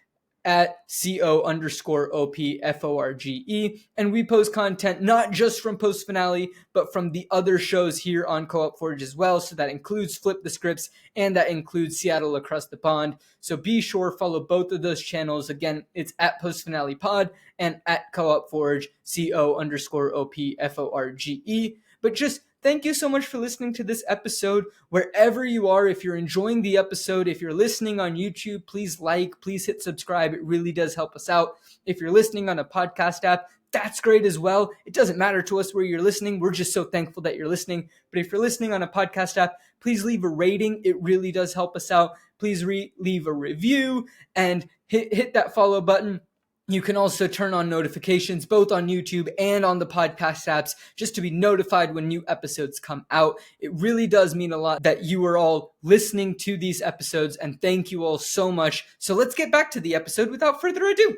at CO_OPFORGE. And we post content not just from Post Finale, but from the other shows here on Co-op Forge as well. So that includes Flip the Scripts, and that includes Seattle Across the Pond. So be sure follow both of those channels. Again, it's at Post Finale Pod and at Co-op Forge, CO_OPFORGE. But just thank you so much for listening to this episode. Wherever you are, if you're enjoying the episode, if you're listening on YouTube, please please hit subscribe. It really does help us out. If you're listening on a podcast app, that's great as well. It doesn't matter to us where you're listening. We're just so thankful that you're listening. But if you're listening on a podcast app, please leave a rating. It really does help us out. Please leave a review and hit that follow button. You can also turn on notifications both on YouTube and on the podcast apps just to be notified when new episodes come out. It really does mean a lot that you are all listening to these episodes, and thank you all so much. So let's get back to the episode without further ado.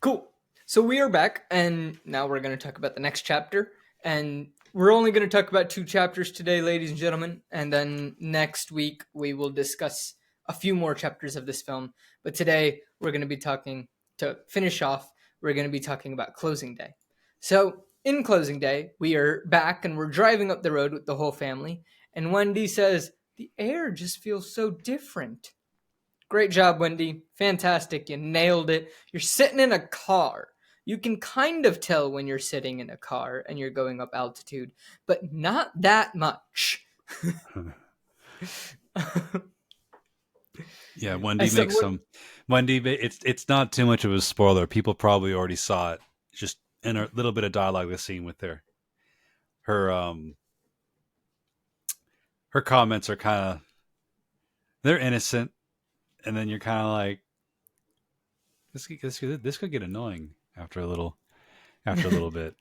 Cool. So we are back, and now we're going to talk about the next chapter. And we're only going to talk about 2 chapters today, ladies and gentlemen, and then next week we will discuss a few more chapters of this film. But today we're going to be talking, to finish off, we're going to be talking about closing day. So in closing day, we are back and we're driving up the road with the whole family, and Wendy says, The air just feels so different. Great job, Wendy. Fantastic. You nailed it. You're sitting in a car. You can kind of tell when you're sitting in a car and you're going up altitude, but not that much. Yeah, I Wendy said, makes what? some. Wendy, it's not too much of a spoiler. People probably already saw it. Just in a little bit of dialogue the scene with her her comments are kind of, they're innocent, and then you're kind of like, this could get annoying after a little bit.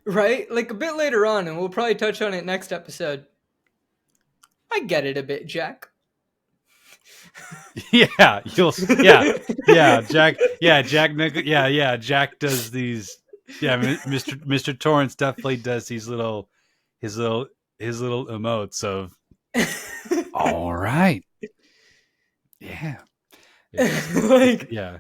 Right? Like a bit later on, and we'll probably touch on it next episode. I get it a bit, Jack. Yeah, yeah, Jack, Jack does these. Yeah, Mr. Torrance definitely does these his little his little emotes of, all right, yeah, Like, yeah,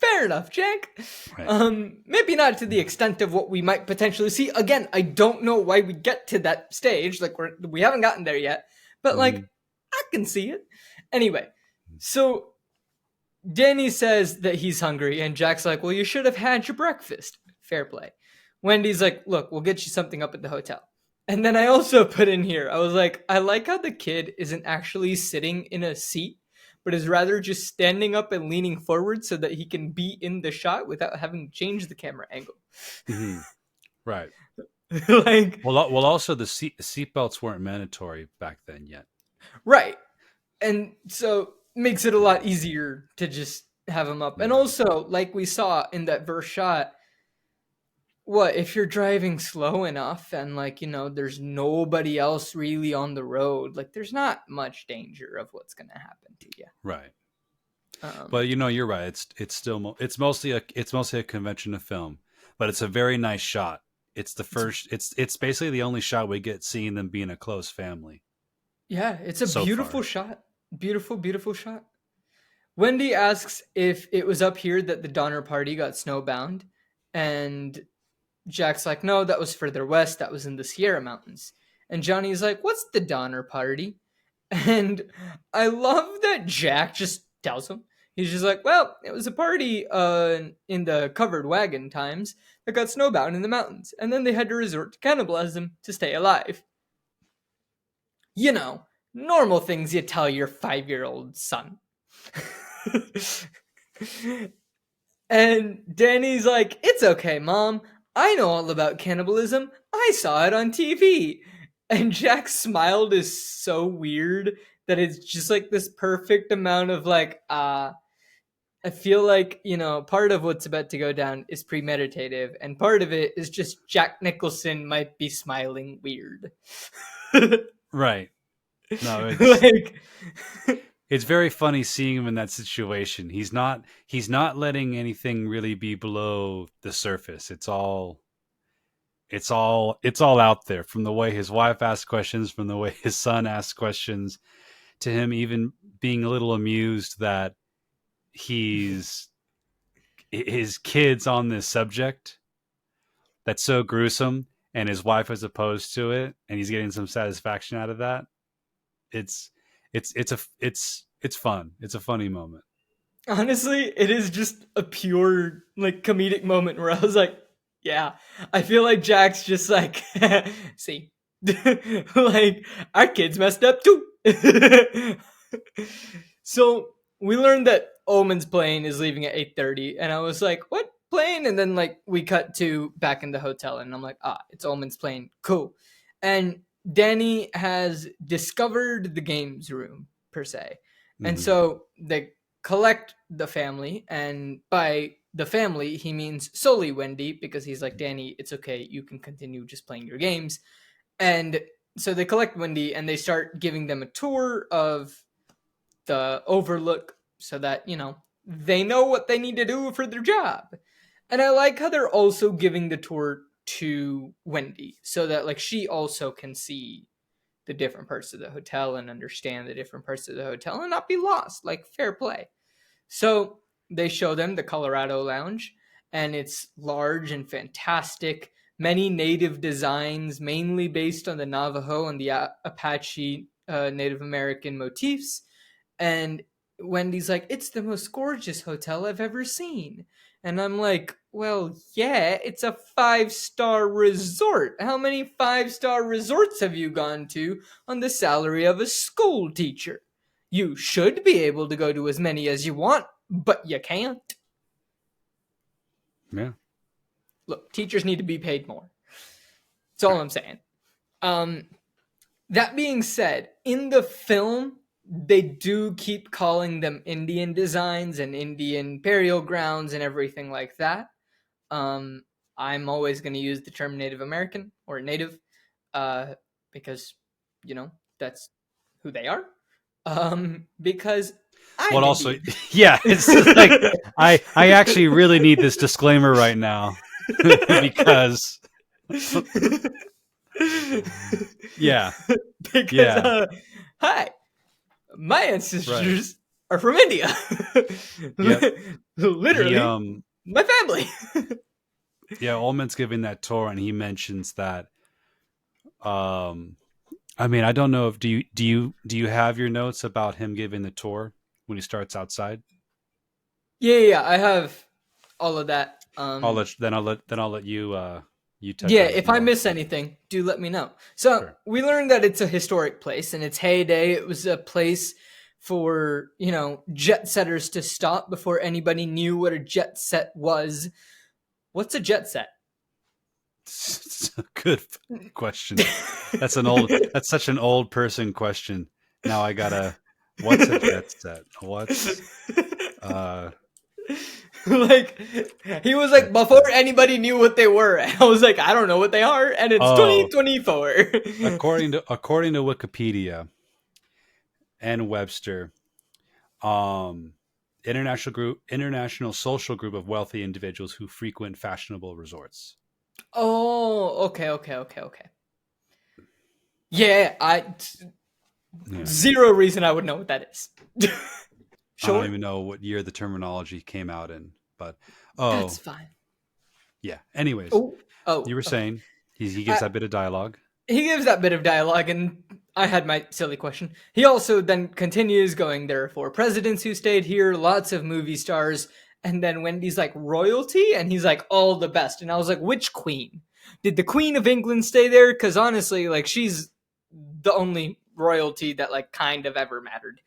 fair enough, Jack. right. Maybe not to the extent of what we might potentially see. Again, I don't know why we get to that stage. Like, we haven't gotten there yet. But like, Mhm. I can see it. Anyway, so Danny says that he's hungry, and Jack's like, "Well, you should have had your breakfast." Fair play. Wendy's like, "Look, we'll get you something up at the hotel." And then I also put in here, I was like, I like how the kid isn't actually sitting in a seat, but is rather just standing up and leaning forward so that he can be in the shot without having changed the camera angle. Mhm. Right. Like, Well, also the seatbelts weren't mandatory back then yet. right. And so makes it a lot easier to just have him up. And Yeah. also, like we saw in that first shot, what if you're driving slow enough and like, there's nobody else really on the road, like there's not much danger of what's going to happen to you. Right. um But you're right. It's still it's mostly a convention of film, but it's a very nice shot. It's the it's first. It's basically the only shot we get seeing them being a close family Yeah, it's a so beautiful far. shot. Beautiful shot. Wendy asks if it was up here that the Donner Party got snowbound, and Jack's like, no, that was further west. That was in the Sierra Mountains. And Johnny's like, what's the Donner Party? And I love that Jack just tells him. He's just like, well, it was a party in the covered wagon times that got snowbound in the mountains, and then they had to resort to cannibalism to stay alive. You know, normal things you tell your 5-year-old son. And Danny's like, it's okay, Mom. I know all about cannibalism. I saw it on TV. And Jack's smile is so weird that it's just like this perfect amount of like, I feel like, part of what's about to go down is premeditative, and part of it is just Jack Nicholson might be smiling weird. Right. No, Like, it's very funny seeing him in that situation. He's not letting anything really be below the surface. It's all out there, from the way his wife asks questions, from the way his son asks questions, to him even being a little amused that he's his kids on this subject that's so gruesome, and his wife is opposed to it, and he's getting some satisfaction out of that. It's fun. It's a funny moment. honestly, it is just a pure like comedic moment where I was like, yeah, I feel like Jack's just like, see, like our kids messed up too. So we learned that Omen's plane is leaving at 8:30, and I was like, what plane? And then like we cut to back in the hotel, and I'm like, it's Omen's plane, cool. And Danny has discovered the games room per se, and Hmm. so they collect the family, and by the family he means solely Wendy, because he's like, Danny, it's okay, you can continue just playing your games. And so they collect Wendy and they start giving them a tour of the overlook so that, they know what they need to do for their job. And I like how they're also giving the tour to Wendy so that like she also can see the different parts of the hotel and understand the different parts of the hotel and not be lost. Like, fair play. So they show them the Colorado Lounge, and it's large and fantastic. Many native designs, mainly based on the Navajo and the Apache Native American motifs. And Wendy's like, it's the most gorgeous hotel I've ever seen. And I'm like, well, yeah, it's a 5-star resort. How many 5-star resorts have you gone to on the salary of a school teacher? You should be able to go to as many as you want, but you can't. Yeah. Look, teachers need to be paid more. That's all I'm saying. That being said, in the film, they do keep calling them Indian designs and Indian burial grounds and everything like that. I'm always going to use the term Native American or Native because, that's who they are. Because I'm Well, also, Indian. yeah, it's just like I actually really need this disclaimer right now because yeah, Because yeah, hi, my ancestors right. are from India. Yep. He Literally, my family. yeah, Ullman's giving that tour and he mentions that I mean, I don't know if do you have your notes about him giving the tour when he starts outside? Yeah, I have all of that. I'll let you touch Yeah, on it if I more. miss anything, do let me know. So Sure. we learned that it's a historic place. In its heyday, it was a place for, jet setters to stop before anybody knew what a jet set was. What's a jet set? It's a good question. That's such an old person question. Now I gotta, what's a jet set? What's, uh, Like, he was like, jet before set? anybody knew what they were. I was like, I don't know what they are, and it's Oh, 2024. according to Wikipedia and Webster, um, international social group of wealthy individuals who frequent fashionable resorts. Oh, okay. Yeah, Yeah. zero reason I would know what that is. I don't Sure, even know what year the terminology came out in, but that's oh, fine. yeah. Anyways, Oh, you were okay. saying he gives I, that bit of dialogue. he gives that bit of dialogue, and I had my silly question. He also then continues going, there are 4 presidents who stayed here, lots of movie stars, and then Wendy's like, royalty? And he's like, all the best. And I was like, which queen? Did the Queen of England stay there? Because honestly, like, she's the only royalty that, like, kind of ever mattered.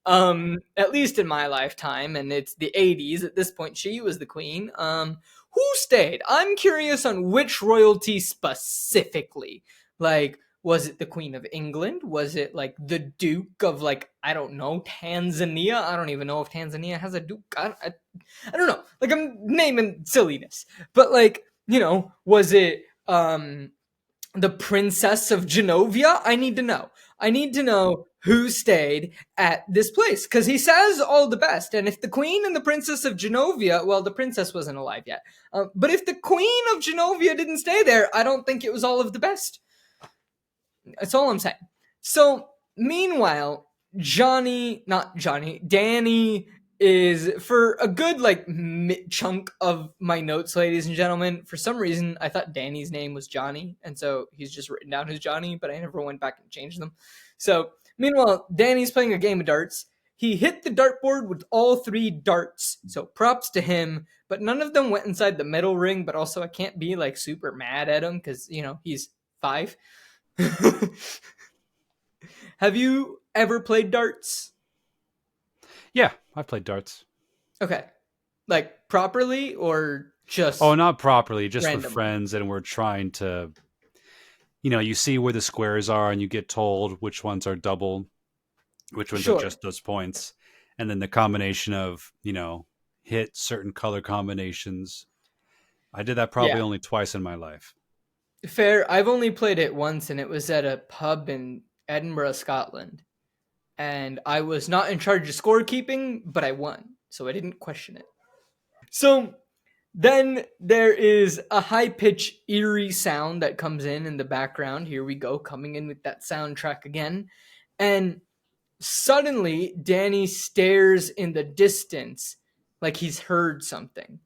At least in my lifetime, and it's the 80s. At this point, she was the queen. Who stayed? I'm curious on which royalty specifically. Like, was it the Queen of England? Was it like the Duke of, like, I don't know, Tanzania? I don't even know if Tanzania has a Duke. I don't know. Like, I'm naming silliness, but like, was it the Princess of Genovia? I need to know. I need to know who stayed at this place because he says all the best. And if the Queen and the Princess of Genovia, well, the princess wasn't alive yet, but if the Queen of Genovia didn't stay there, I don't think it was all of the best. That's all I'm saying. So, meanwhile, not Johnny, Danny is for a good like chunk of my notes, ladies and gentlemen. For some reason, I thought Danny's name was Johnny, and so he's just written down as Johnny, but I never went back and changed them. So, meanwhile, Danny's playing a game of darts. He hit the dartboard with all 3 darts, so props to him. But none of them went inside the middle ring. But also, I can't be like super mad at him because he's 5. Have you ever played darts? Yeah, I played darts. Okay. Like properly or Oh, just not properly, just with randomly? friends, and we're trying to, you see where the squares are, and you get told which ones are double, which ones are Sure. just those points, and then the combination of, hit certain color combinations. I did that probably Yeah. only twice in my life. Fair. I've only played it once and it was at a pub in Edinburgh, Scotland. And I was not in charge of scorekeeping, but I won. So I didn't question it. So then there is a high pitch, eerie sound that comes in the background. Here we go, coming in with that soundtrack again. And suddenly, Danny stares in the distance like he's heard something.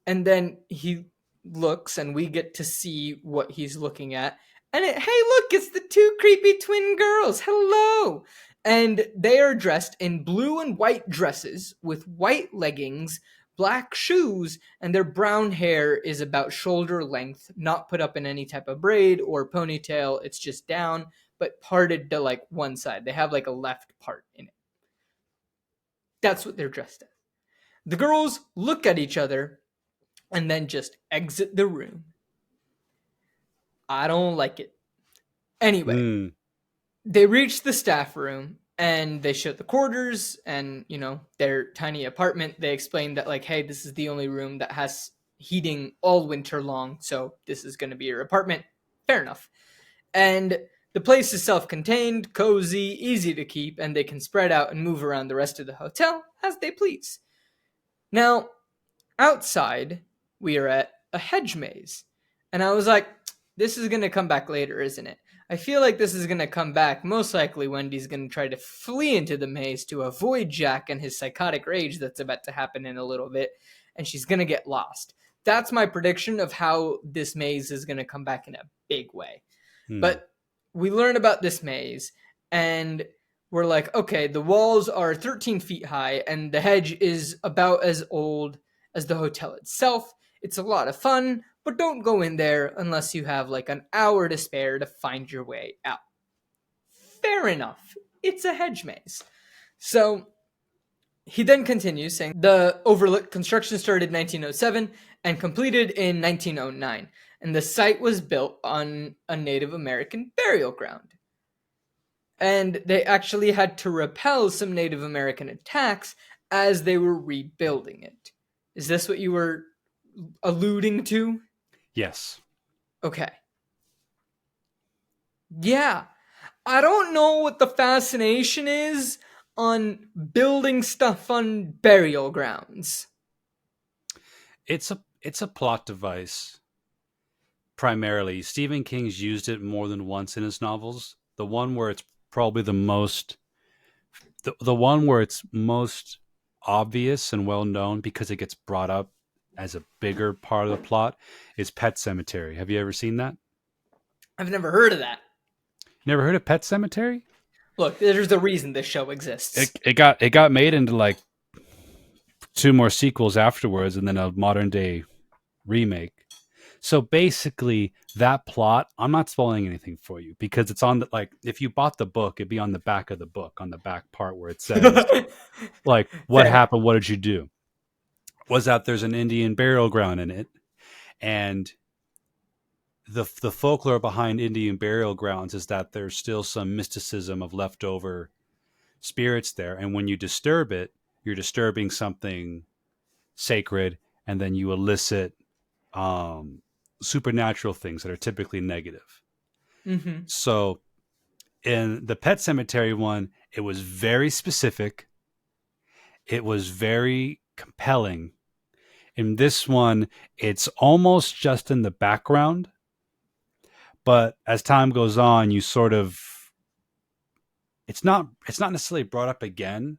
And then he looks, and we get to see what he's looking at. And hey, look, it's the two creepy twin girls. Hello. And they are dressed in blue and white dresses with white leggings, black shoes, and their brown hair is about shoulder length, not put up in any type of braid or ponytail. It's just down, but parted to like one side. They have like a left part in it. That's what they're dressed as. The girls look at each other and then just exit the room. I don't like it. Anyway, Mm. they reach the staff room and they show the quarters and, their tiny apartment. They explain that, like, hey, this is the only room that has heating all winter long, so this is going to be your apartment. Fair enough. And the place is self-contained, cozy, easy to keep, and they can spread out and move around the rest of the hotel as they please. Now, outside, we are at a hedge maze. And I was like, this is going to come back later, isn't it? I feel like this is going to come back. Most likely, Wendy's going to try to flee into the maze to avoid Jack and his psychotic rage that's about to happen in a little bit. And she's going to get lost. That's my prediction of how this maze is going to come back in a big way. But we learn about this maze, and we're like, okay, the walls are 13 feet high, and the hedge is about as old as the hotel itself. It's a lot of fun, but don't go in there unless you have like an hour to spare to find your way out. Fair enough. It's a hedge maze. So he then continues saying the overlook construction started in 1907 and completed in 1909. And the site was built on a Native American burial ground. And they actually had to repel some Native American attacks as they were rebuilding it. Is this what you were alluding to? Yes. Okay. Yeah. I don't know what the fascination is on building stuff on burial grounds. It's a plot device. Primarily, Stephen King's used it more than once in his novels. The one where it's probably the one where it's most obvious and well known because it gets brought up as a bigger part of the plot is Pet Cemetery. Have you ever seen that? I've never heard of that. Never heard of Pet Cemetery? Look, there's a reason this show exists. It got made into like 2 more sequels afterwards, and then a modern day remake. So basically, that plot, I'm not spoiling anything for you because it's on the, like, if you bought the book, it'd be on the back of the book, on the back part where it says, like, what Fair. happened, what did you do? Was that there's an Indian burial ground in it, and the folklore behind Indian burial grounds is that there's still some mysticism of leftover spirits there, and when you disturb it, you're disturbing something sacred, and then you elicit supernatural things that are typically negative. Mm-hmm. So in the Pet Cemetery one, it was very specific. It was very compelling. In this one, it's almost just in the background. But as time goes on, you sort of it's not necessarily brought up again,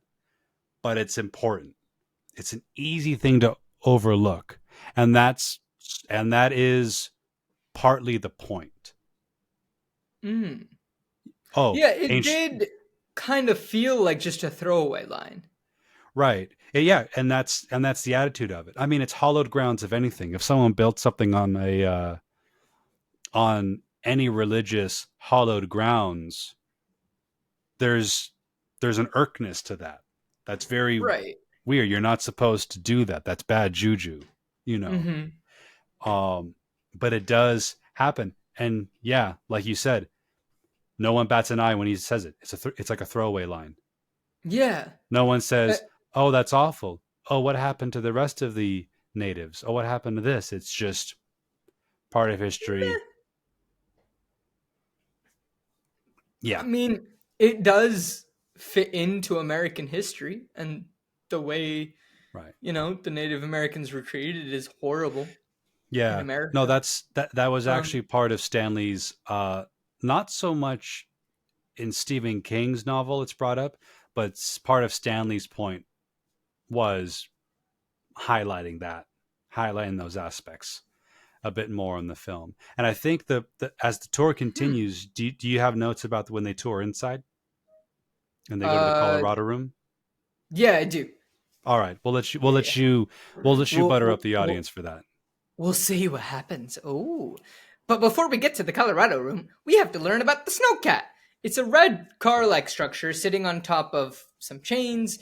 but it's important. It's an easy thing to overlook. And that is partly the point. Mm. Oh, Yeah, it did kind of feel like just a throwaway line. Right. Yeah, and that's the attitude of it. I mean, it's hallowed grounds if anything. If someone built something on any religious hallowed grounds, there's an irkness to that. That's very Right. weird. You're not supposed to do that. That's bad juju, you know. Mm-hmm. But it does happen. And yeah, like you said, no one bats an eye when he says it. It's like a throwaway line. Yeah. No one says, "Oh, that's awful. Oh, what happened to the rest of the natives? Oh, what happened to this?" It's just part of history. Yeah. I mean, it does fit into American history, and the way, Right. the Native Americans were treated is horrible in Yeah. America. No, that was actually part of Stanley's not so much in Stephen King's novel it's brought up, but part of Stanley's point was highlighting those aspects. a bit more in the film. And I think the as the tour Hmm. continues, do you have notes about when they tour inside and they go to the Uh, Colorado room? yeah, I do. All right, Yeah. we'll let you We'll, butter up we'll, the we'll, audience for that. we'll see what happens. Oh. But before we get to the Colorado room, we have to learn about the Snowcat. It's a red car like structure sitting on top of some chains.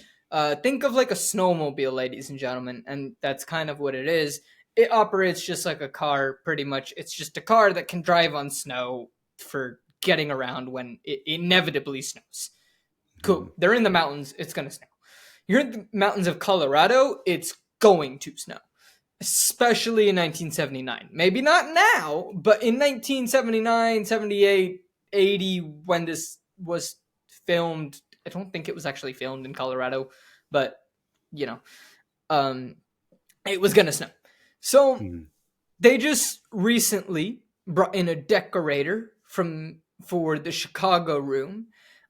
Think of like a snowmobile, ladies and gentlemen, and that's kind of what it is. It operates just like a car, pretty much. It's just a car that can drive on snow for getting around when it inevitably snows. Mhm. Cool. They're in the mountains. It's going to snow. You're in the mountains of Colorado. It's going to snow, especially in 1979. Maybe not now, but in 1979, 78, 80, when this was filmed. I don't think it was actually filmed in Colorado, but you know, um, it was gonna snow. So Mhm. they just recently brought in a decorator from for the Chicago room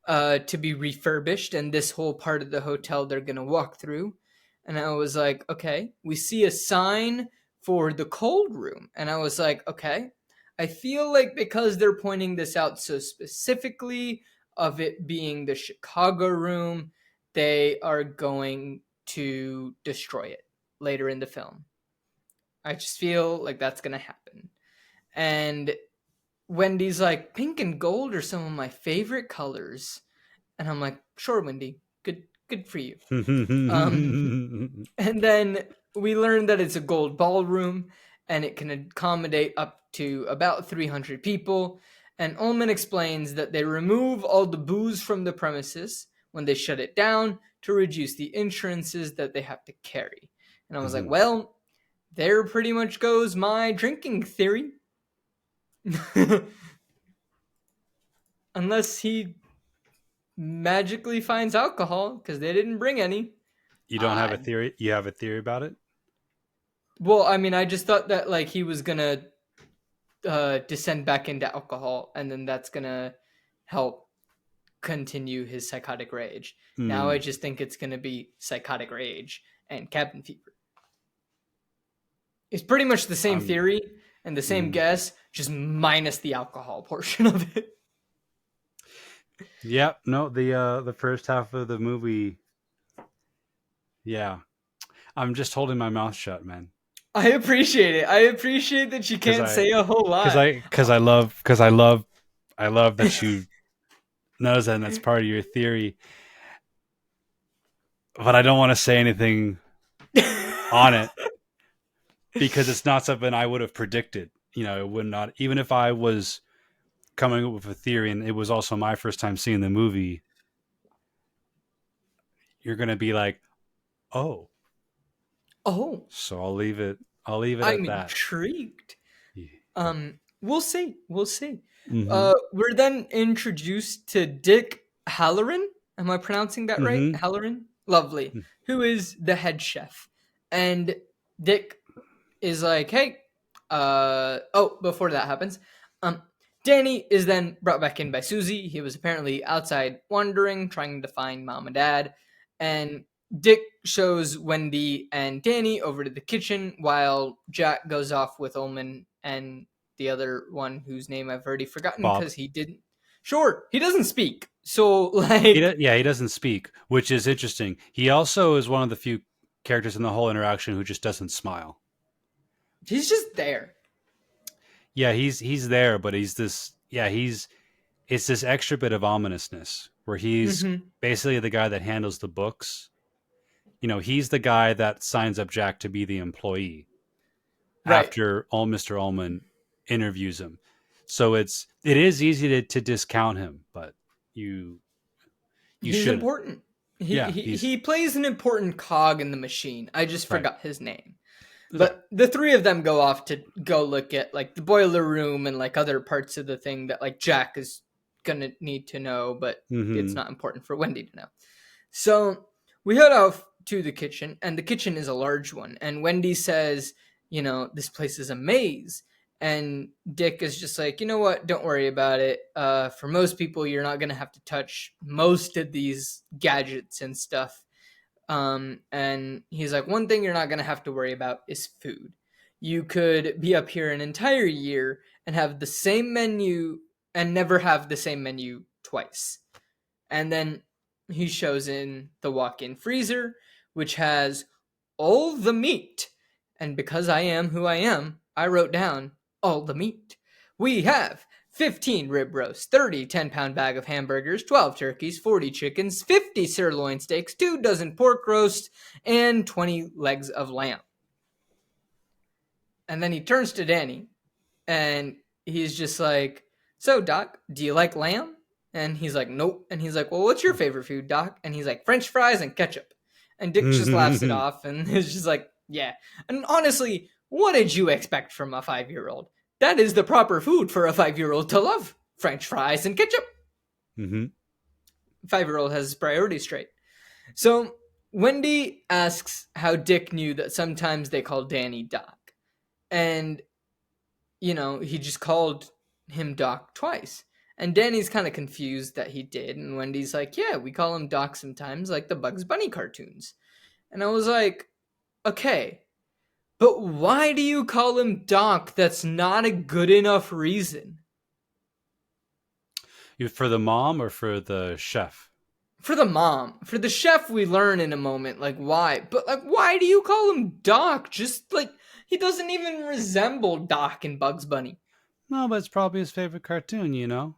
to be refurbished, and this whole part of the hotel they're gonna walk through. And I was like, okay, we see a sign for the cold room, and I was like, okay, I feel like because they're pointing this out so specifically of it being the Chicago room, they are going to destroy it later in the film. I just feel like that's gonna happen. And Wendy's like, pink and gold are some of my favorite colors. And I'm like, sure, Wendy, good for you. Um, and then we learn that it's a gold ballroom and it can accommodate up to about 300 people. And Ullman explains that they remove all the booze from the premises when they shut it down to reduce the insurances that they have to carry. And I was like, Mhm. well, there pretty much goes my drinking theory. Unless he magically finds alcohol, because they didn't bring any. You don't have Uh, a theory? You have a theory about it? well, I mean, I just thought that like he was gonna descend back into alcohol, and then that's gonna help continue his psychotic rage. Now I Mm. just think it's gonna be psychotic rage and cabin fever. It's pretty much the same I'm theory and the same mm. guess, just minus the alcohol portion of it. Yep, no, the first half of the movie, yeah. I'm just holding my mouth shut, man. I appreciate it. I appreciate that you Cuz can't say a whole lot. I love that you knows that and that's part of your theory, but I don't want to say anything on it because it's not something I would have predicted. You know, it would not, even if I was coming up with a theory and it was also my first time seeing the movie, you're going to be like, "Oh." Oh, So I'll leave it I'm at that. intrigued. Yeah. We'll see. We'll see. Mhm. We're then introduced to Dick Halloran. Am I pronouncing that right? Mhm. Halloran? Lovely. Who is the head chef. And Dick is like, hey, before that happens, um, Danny is then brought back in by Susie. He was apparently outside wandering, trying to find mom and dad. And Dick shows Wendy and Danny over to the kitchen while Jack goes off with Ullman and the other one whose name I've already forgotten Bob. because he didn't. Sure, he doesn't speak. So, like, Yeah, he doesn't speak, which is interesting. He also is one of the few characters in the whole interaction who just doesn't smile. he's just there. Yeah, he's there, but he's this. Yeah, he's it's this extra bit of ominousness where he's Mm-hmm. basically the guy that handles the books. You know, he's the guy that signs up Jack to be the employee Right. after all Mr. Ullman interviews him. So it is easy to discount him, but you you He's shouldn't. important. He, Yeah, he he's he plays an important cog in the machine. I just right. forgot his name. Right. But the three of them go off to go look at like the boiler room and like other parts of the thing that like Jack is gonna need to know, but it's Mm-hmm. not important for Wendy to know. So we head off to the kitchen, and the kitchen is a large one. And Wendy says, this place is a maze. And Dick is just like, you know what? Don't worry about it. For most people, you're not going to have to touch most of these gadgets and stuff. And he's like, one thing you're not going to have to worry about is food. you could be up here an entire year and have the same menu and never have the same menu twice. And then he shows in the walk in freezer, which has all the meat. And because I am who I am, I wrote down all the meat. We have 15 rib roasts, 30 10-pound bag of hamburgers, 12 turkeys, 40 chickens, 50 sirloin steaks, 2 dozen pork roasts, and 20 legs of lamb. And then he turns to Danny and he's just like, "So, Doc, do you like lamb?" And he's like, "Nope." And he's like, "Well, what's your favorite food, Doc?" And he's like, "French fries and ketchup." And Dick just laughs it off and is just like, "Yeah." And honestly, what did you expect from a 5-year-old? That is the proper food for a 5-year-old to love: French fries and ketchup. Mm-hmm. 5-year-old has his priorities straight. So Wendy asks how Dick knew that sometimes they call Danny Doc. And, he just called him Doc twice. And Danny's kind of confused that he did. And Wendy's like, "Yeah, we call him Doc sometimes, like the Bugs Bunny cartoons." And I was like, okay, but why do you call him Doc? That's not a good enough reason. For the mom or for the chef? For the mom. For the chef, we learn in a moment, like, why. But, like, why do you call him Doc? Just, like, he doesn't even resemble Doc in Bugs Bunny. No, but it's probably his favorite cartoon,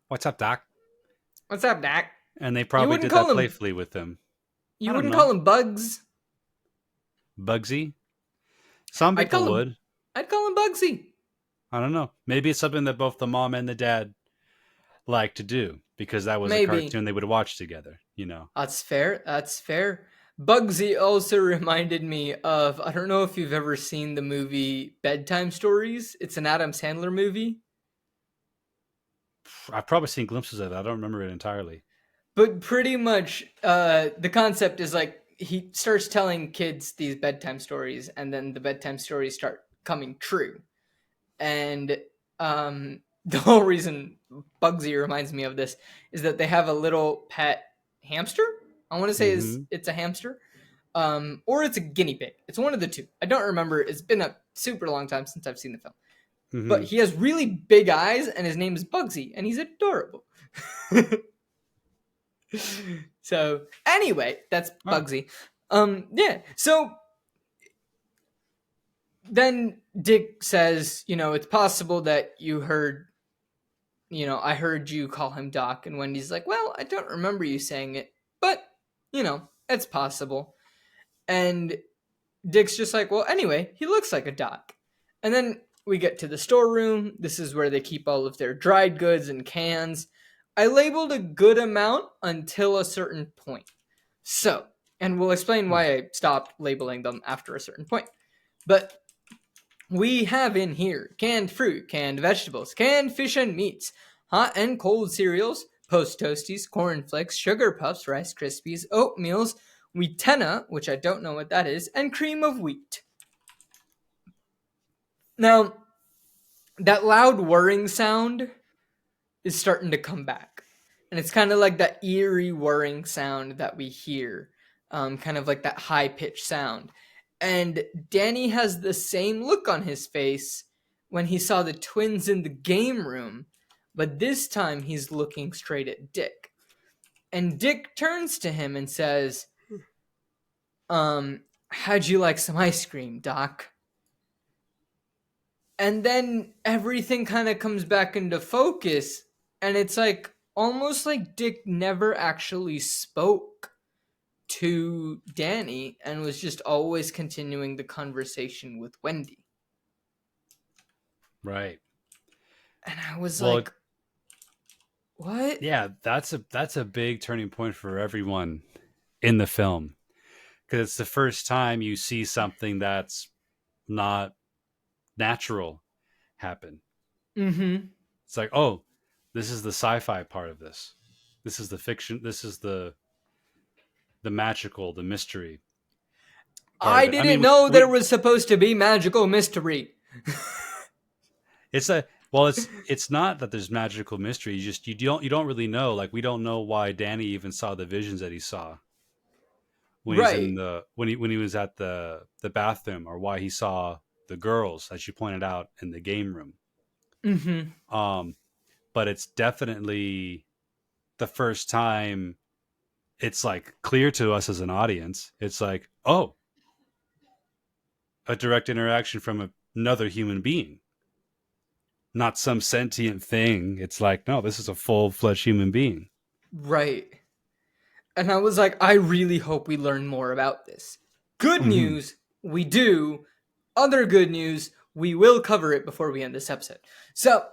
What's up, Doc? What's up, Doc? And they probably did that playfully with him. You wouldn't call him Bugs? Bugsy? Some people would. I'd call him Bugsy. I don't know. Maybe it's something that both the mom and the dad like to do, because that was a cartoon they would watch together, That's fair. Bugsy also reminded me of, I don't know if you've ever seen the movie Bedtime Stories. It's an Adam Sandler movie. I've probably seen glimpses of it. I don't remember it entirely. But pretty much the concept is like he starts telling kids these bedtime stories, and then the bedtime stories start coming true. And the whole reason Bugsy reminds me of this is that they have a little pet hamster. I want to say it's a hamster. Or it's a guinea pig. It's one of the two. I don't remember. It's been a super long time since I've seen the film. Mm-hmm. But he has really big eyes, and his name is Bugsy, and he's adorable. So, anyway, that's Bugsy. Yeah, so then Dick says, it's possible that you heard, I heard you call him Doc. And Wendy's like, "Well, I don't remember you saying it, but, it's possible." And Dick's just like, "Well, anyway, he looks like a Doc." And then we get to the storeroom. This is where they keep all of their dried goods and cans. I labeled a good amount until a certain point. So, and we'll explain why I stopped labeling them after a certain point. But we have in here canned fruit, canned vegetables, canned fish and meats, hot and cold cereals, Post Toasties, Corn Flakes, Sugar Puffs, Rice Krispies, oatmeals, Wheatena, which I don't know what that is, and cream of wheat. Now, that loud whirring sound is starting to come back. And it's kind of like that eerie whirring sound that we hear. Kind of like that high-pitched sound. And Danny has the same look on his face when he saw the twins in the game room. But this time he's looking straight at Dick. And Dick turns to him and says, "How'd you like some ice cream, Doc?" And then everything kind of comes back into focus, and it's like almost like Dick never actually spoke to Danny and was just always continuing the conversation with Wendy. Right. And I was like, what? Yeah, that's a big turning point for everyone in the film, because it's the first time you see something that's not natural happen. Mm-hmm. It's like, oh, this is the sci-fi part of this. This is the fiction. This is the magical, the mystery. I didn't know there was supposed to be magical mystery. It's not that there's magical mystery. You don't really know. Like, we don't know why Danny even saw the visions that he saw. when he's in Right. the when he was at the bathroom, or why he saw the girls, as you pointed out, in the game room. Mm-hmm. Um, but it's definitely the first time it's like clear to us as an audience. It's like, oh, a direct interaction from another human being, not some sentient thing. It's like, no, this is a full-fledged human being. Right. And I was like, I really hope we learn more about this. Good Mm-hmm. news, we do. Other good news, we will cover it before we end this episode. So,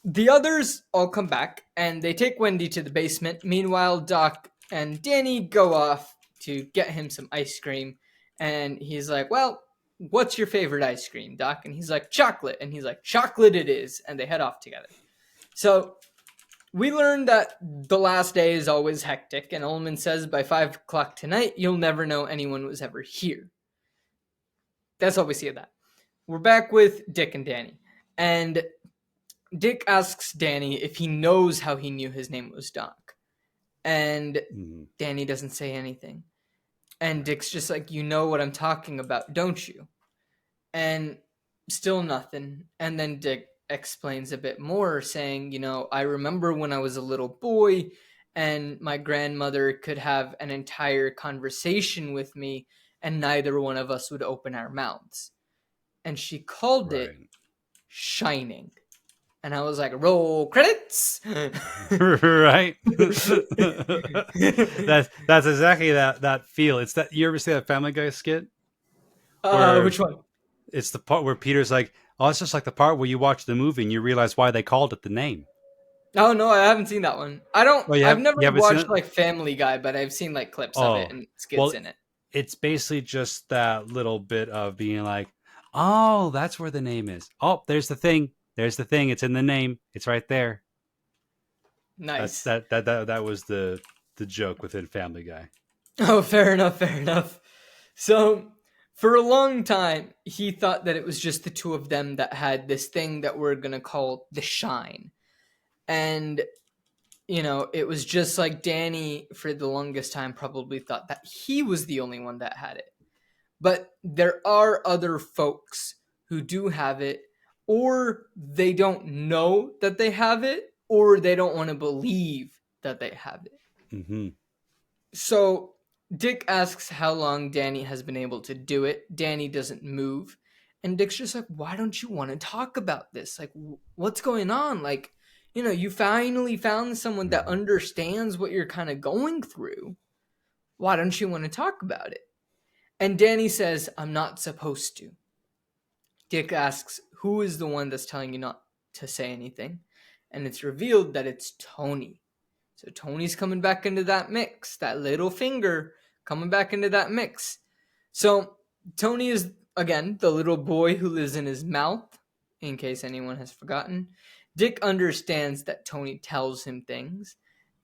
the others all come back and they take Wendy to the basement. Meanwhile, Doc and Danny go off to get him some ice cream. And he's like, well, what's your favorite ice cream, Doc? And he's like, chocolate. And he's like, chocolate it is. And they head off together. So we learned that the last day is always hectic. And Ullman says by 5 o'clock tonight, you'll never know anyone was ever here. That's all we see of that. We're back with Dick and Danny. And Dick asks Danny if he knows how he knew his name was Doc. And Mm-hmm. Danny doesn't say anything. And Dick's just like, you know what I'm talking about, don't you? And still nothing. And then Dick explains a bit more, saying, I remember when I was a little boy and my grandmother could have an entire conversation with me and neither one of us would open our mouths. And she called it Right. shining. And I was like, roll credits. Right. That's exactly that feel. It's that, you ever see that Family Guy skit where Which one? it's the part where Peter's like, oh, it's just like the part where you watch the movie and you realize why they called it the name. Oh no, I haven't seen that one. I don't. Oh, I've never you haven't seen watched it? like Family Guy, but I've seen like clips of it Oh, and skits well, in it. it's basically just that little bit of being like, oh, that's where the name is. Oh, there's the thing. There's the thing. It's in the name. It's right there. That's Nice. that was the joke within Family Guy. Oh, fair enough. Fair enough. So, for a long time, he thought that it was just the two of them that had this thing that we're gonna call the shine, and it was just like Danny for the longest time probably thought that he was the only one that had it. But there are other folks who do have it, or they don't know that they have it, or they don't want to believe that they have it. Mm-hmm. So Dick asks how long Danny has been able to do it. Danny doesn't move. And Dick's just like, why don't you want to talk about this? Like, what's going on? Like, you finally found someone that understands what you're kind of going through. Why don't you want to talk about it? And Danny says, I'm not supposed to. Dick asks, who is the one that's telling you not to say anything? And it's revealed that it's Tony. So Tony's coming back into that mix. That little finger coming back into that mix. So Tony is, again, the little boy who lives in his mouth, in case anyone has forgotten. Dick understands that Tony tells him things.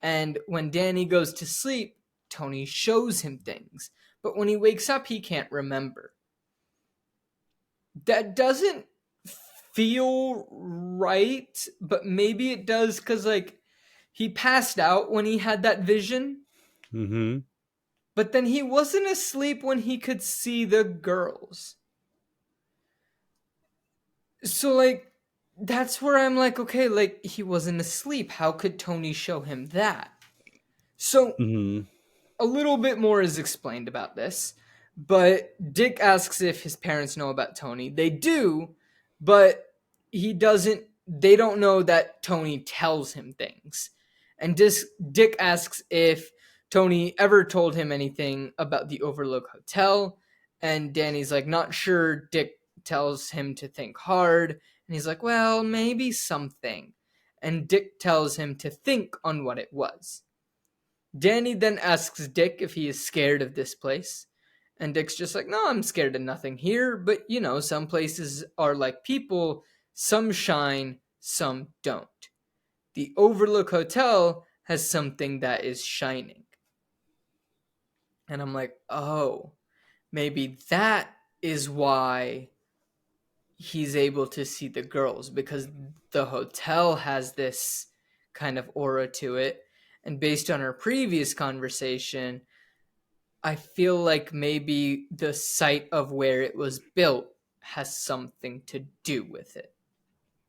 And when Danny goes to sleep, Tony shows him things. But when he wakes up, he can't remember. That doesn't feel right, but maybe it does because, like, he passed out when he had that vision, Mm-hmm. but then he wasn't asleep when he could see the girls. So, like, that's where I'm like, okay, like, he wasn't asleep. How could Tony show him that? So, Mm-hmm. a little bit more is explained about this, but Dick asks if his parents know about Tony. They do, but they don't know that Tony tells him things. And Dick asks if Tony ever told him anything about the Overlook Hotel, and Danny's like, not sure. Dick tells him to think hard, and he's like, well, maybe something. And Dick tells him to think on what it was. Danny then asks Dick if he is scared of this place. And Dick's just like, no, I'm scared of nothing here. But, some places are like people. Some shine, some don't. The Overlook Hotel has something that is shining. And I'm like, oh, maybe that is why he's able to see the girls. Because the hotel has this kind of aura to it. And based on our previous conversation, I feel like maybe the site of where it was built has something to do with it,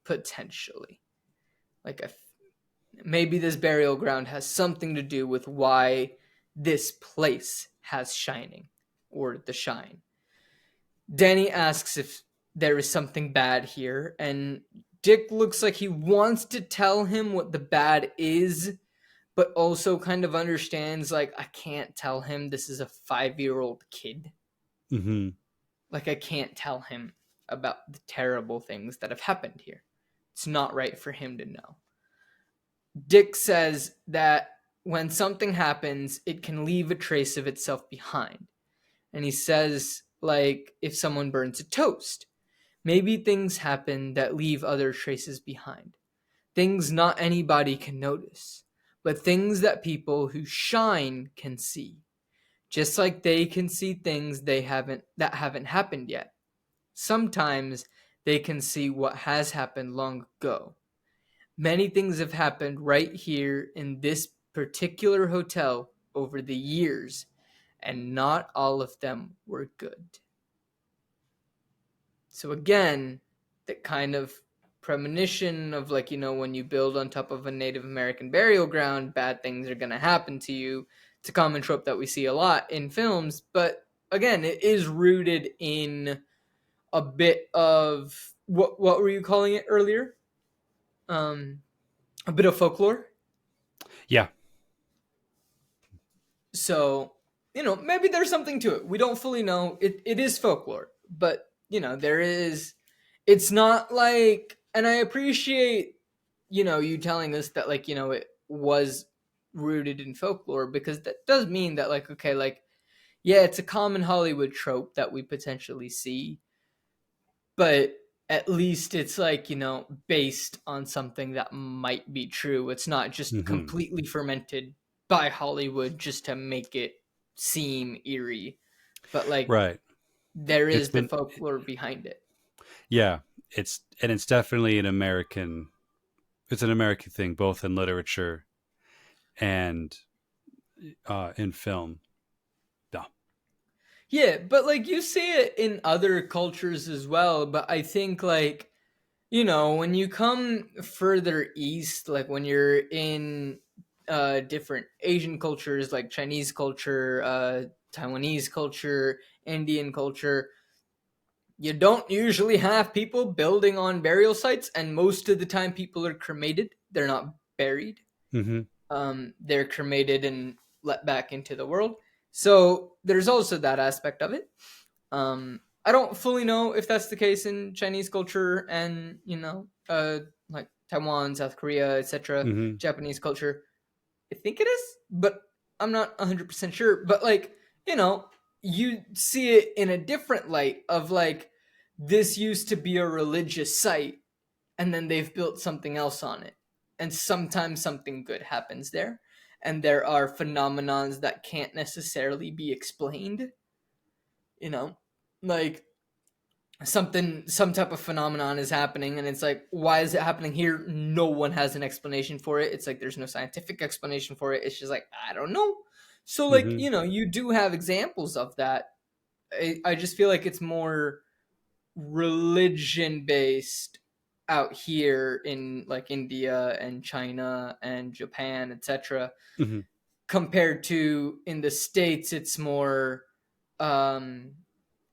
potentially. Like, maybe this burial ground has something to do with why this place has shining, or the shine. Danny asks if there is something bad here, and Dick looks like he wants to tell him what the bad is, but also kind of understands, like, I can't tell him, this is a 5-year-old kid. Mm-hmm. Like, I can't tell him about the terrible things that have happened here. It's not right for him to know. Dick says that when something happens, it can leave a trace of itself behind. And he says, like, if someone burns a toast, maybe things happen that leave other traces behind. Things not anybody can notice, but things that people who shine can see. Just like they can see things that haven't happened yet. Sometimes they can see what has happened long ago. Many things have happened right here in this particular hotel over the years, and not all of them were good. So again, that kind of premonition of, like, when you build on top of a Native American burial ground, bad things are going to happen to you. It's a common trope that we see a lot in films, but again, it is rooted in a bit of what were you calling it earlier? Um, a bit of folklore. Yeah. So, maybe there's something to it. We don't fully know. It is folklore, but there is. It's not like, and I appreciate you telling us that, like, it was rooted in folklore, because that does mean that, like, okay, like, yeah, it's a common Hollywood trope that we potentially see, but at least it's, like, based on something that might be true. It's not just Mm-hmm. completely fermented by Hollywood just to make it seem eerie, but, like, Right. there It's is the been, folklore behind it. yeah, it's definitely it's an American thing, both in literature and in film. Yeah. Yeah, but, like, you see it in other cultures as well, but I think, like, when you come further east, like when you're in different Asian cultures, like Chinese culture, Taiwanese culture, Indian culture, you don't usually have people building on burial sites, and most of the time people are cremated. They're not buried. Mm-hmm. They're cremated and let back into the world. So there's also that aspect of it. I don't fully know if that's the case in Chinese culture and, like Taiwan, South Korea, etc., Mm-hmm. Japanese culture. I think it is, but I'm not 100% sure. But, like, you know, you see it in a different light of, like, this used to be a religious site, and then they've built something else on it. And sometimes something good happens there. And there are phenomenons that can't necessarily be explained, you know? Like, some type of phenomenon is happening, and it's like, why is it happening here? No one has an explanation for it. It's like there's no scientific explanation for it. It's just like, I don't know. So, like, Mm-hmm. you do have examples of that. I just feel like it's more religion based out here in, like, India and China and Japan, etc., Mm-hmm. compared to in the States. It's more, um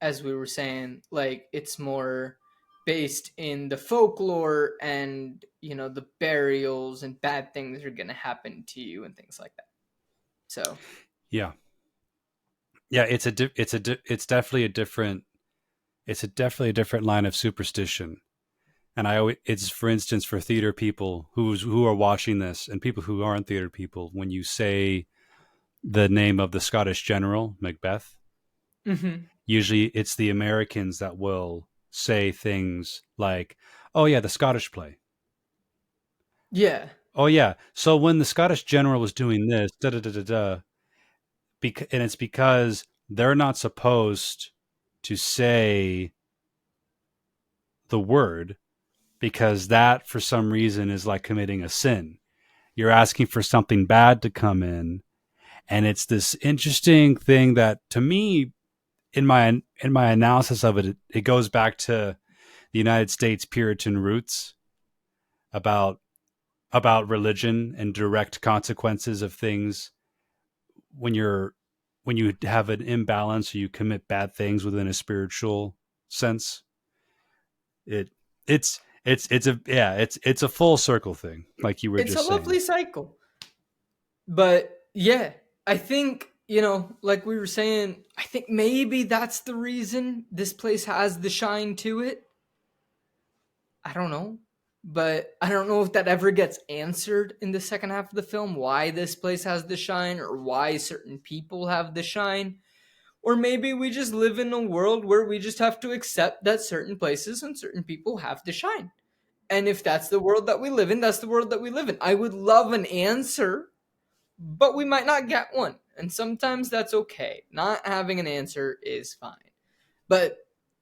as we were saying, like, it's more based in the folklore, and the burials, and bad things are gonna happen to you and things like that. So Yeah. Yeah. It's definitely a different. It's definitely a different line of superstition. And I always, it's for instance for theater people who are watching this and people who aren't theater people. When you say the name of the Scottish general Macbeth, mhm. usually it's the Americans that will say things like, "Oh yeah, the Scottish play. Yeah. Oh yeah, so when the Scottish general was doing this, da da da da da," and it's because they're not supposed to say the word because that for some reason is like committing a sin. You're asking for something bad to come in, And it's this interesting thing that, to me, in my analysis of it, it goes back to the United States Puritan roots about religion and direct consequences of things when you have an imbalance or you commit bad things within a spiritual sense. It it's a full circle thing, like you were It's a just saying. lovely cycle. But yeah, I think, like we were saying, I think maybe that's the reason this place has the shine to it. I don't know. But I don't know if that ever gets answered in the second half of the film, why this place has the shine or why certain people have the shine. Or maybe we just live in a world where we just have to accept that certain places and certain people have to shine. And if that's the world that we live in, that's the world that we live in. I would love an answer, but we might not get one. And sometimes that's okay. Not having an answer is fine. But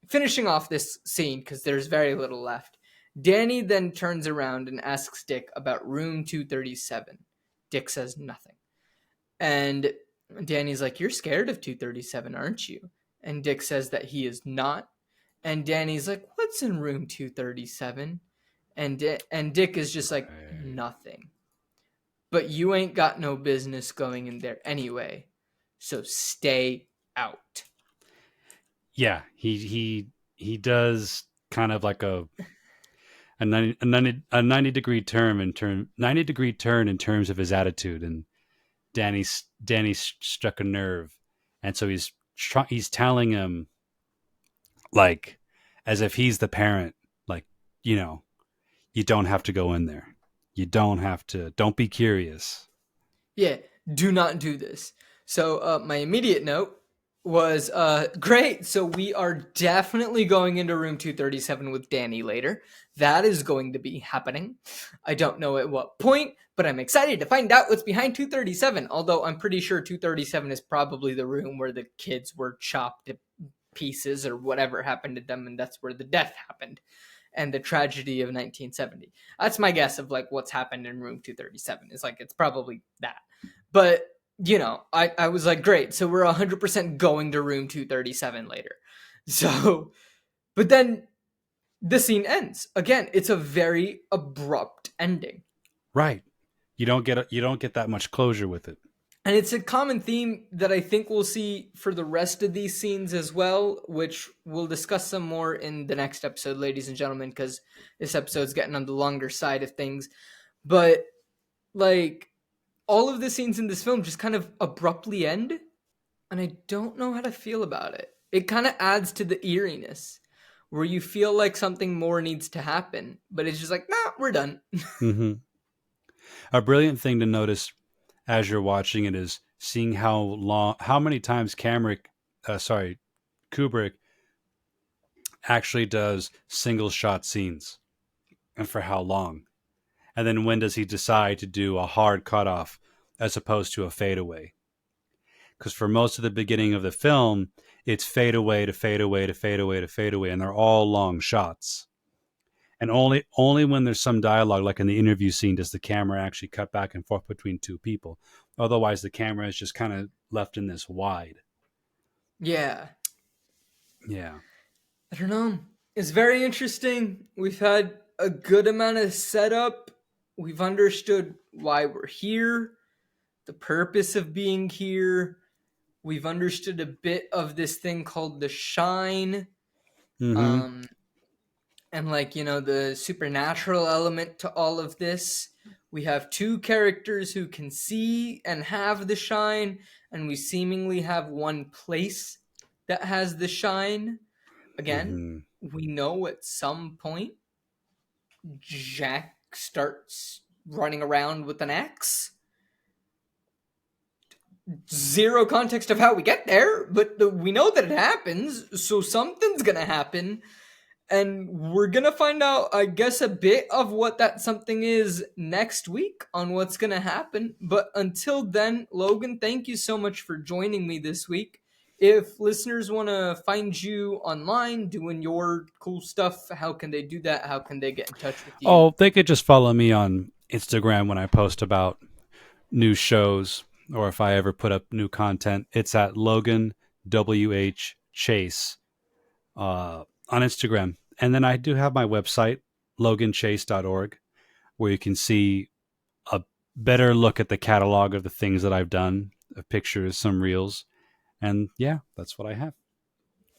finishing off this scene, because there's very little left, Danny then turns around and asks Dick about room 237. Dick says nothing. And Danny's like, "You're scared of 237, aren't you?" And Dick says that he is not. And Danny's like, "What's in room 237?" And Dick is just like, "Nothing. But you ain't got no business going in there anyway. So stay out." Yeah, he does kind of like a 90 degree turn in 90-degree turn in terms of his attitude, and Danny's struck a nerve, and so he's telling him, like, as if he's the parent, like, you don't have to go in there. You don't have to. Don't be curious. Yeah, do not do this. So my immediate note was great. So we are definitely going into room 237 with Danny later. That is going to be happening. I don't know at what point, but I'm excited to find out what's behind 237. Although I'm pretty sure 237 is probably the room where the kids were chopped to pieces or whatever happened to them, and that's where the death happened and the tragedy of 1970. That's my guess of like what's happened in room 237. It's like it's probably that. But I was like, great. So we're 100% going to room 237 later. So, but then the scene ends. Again, it's a very abrupt ending. Right. You don't get that much closure with it. And it's a common theme that I think we'll see for the rest of these scenes as well, which we'll discuss some more in the next episode, ladies and gentlemen, because this episode's getting on the longer side of things. But, like, all of the scenes in this film just kind of abruptly end, and I don't know how to feel about it. It kind of adds to the eeriness, where you feel like something more needs to happen, but it's just like, nah, we're done. Mm-hmm. A brilliant thing to notice as you're watching it is seeing how many times Kubrick actually does single shot scenes, and for how long. And then when does he decide to do a hard cutoff as opposed to a fadeaway? Because for most of the beginning of the film, it's fade away to fade away to fade away to fade away, and they're all long shots. And only when there's some dialogue, like in the interview scene, does the camera actually cut back and forth between two people. Otherwise, the camera is just kind of left in this wide. Yeah. Yeah. I don't know. It's very interesting. We've had a good amount of setup. We've understood why we're here, the purpose of being here. We've understood a bit of this thing called the shine. Mm-hmm. And the supernatural element to all of this. We have two characters who can see and have the shine, and we seemingly have one place that has the shine. Again, we know at some point Jack starts running around with an axe. Zero context of how we get there, but we know that it happens, so something's gonna happen. And we're going to find out, I guess, a bit of what that something is next week on what's going to happen. But until then, Logan, thank you so much for joining me this week. If listeners want to find you online doing your cool stuff, how can they do that? How can they get in touch with you? Oh, they could just follow me on Instagram when I post about new shows. or if I ever put up new content, it's at Logan WH Chase on Instagram. And then I do have my website, loganchase.org, where you can see a better look at the catalog of the things that I've done, pictures, some reels. And yeah, that's what I have.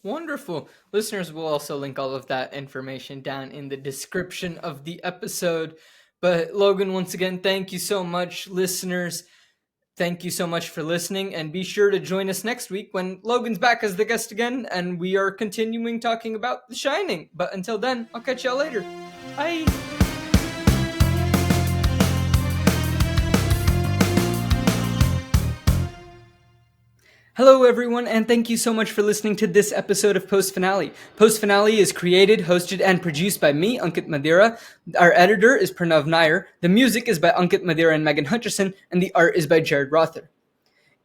Wonderful. Listeners will also link all of that information down in the description of the episode. But Logan, once again, thank you so much. Listeners, thank you so much for listening, and be sure to join us next week when Logan's back as the guest again, and we are continuing talking about The Shining. But until then, I'll catch y'all later. Bye! Hello, everyone, and thank you so much for listening to this episode of Post Finale. Post Finale is created, hosted, and produced by me, Ankit Madhira. Our editor is Pranav Nair. The music is by Ankit Madhira and Megan Hutcherson, and the art is by Jarid Rother.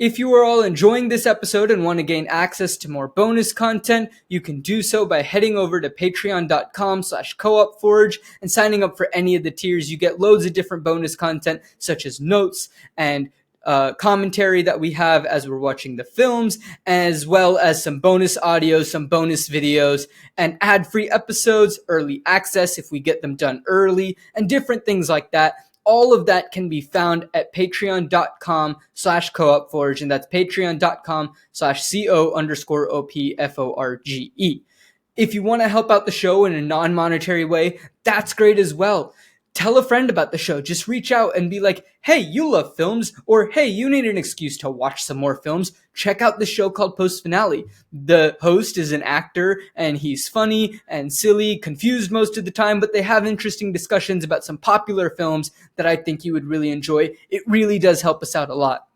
If you are all enjoying this episode and want to gain access to more bonus content, you can do so by heading over to patreon.com/coopforge and signing up for any of the tiers. You get loads of different bonus content, such as notes and commentary that we have as we're watching the films, as well as some bonus audio, some bonus videos, and ad-free episodes, early access if we get them done early, and different things like that. All of that can be found at patreon.com/coopforge, and that's patreon.com/co_opforge. If you want to help out the show in a non-monetary way, that's great as well. Tell a friend about the show. Just reach out and be like, hey, you love films, or hey, you need an excuse to watch some more films. Check out the show called Post Finale. The host is an actor, and he's funny and silly, confused most of the time, but they have interesting discussions about some popular films that I think you would really enjoy. It really does help us out a lot.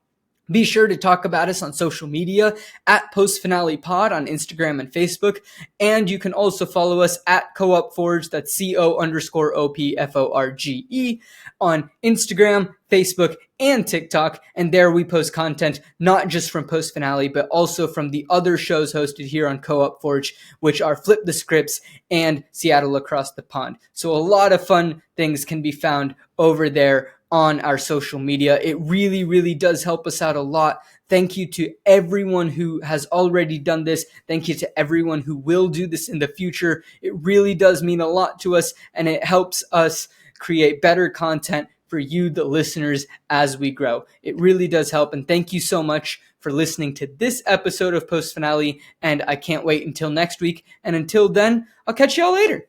Be sure to talk about us on social media at Post Finale Pod on Instagram and Facebook. And you can also follow us at CoopForge, that's CO_OPFORGE, on Instagram, Facebook, and TikTok. And there we post content not just from Post Finale, but also from the other shows hosted here on Co-op Forge, which are Flip the Scripts and Seattle Across the Pond. So a lot of fun things can be found over there on our social media. It really, really does help us out a lot. Thank you to everyone who has already done this. Thank you to everyone who will do this in the future. It really does mean a lot to us, and it helps us create better content for you, the listeners, as we grow. It really does help, and thank you so much for listening to this episode of Post Finale, and I can't wait until next week. And until then, I'll catch y'all later.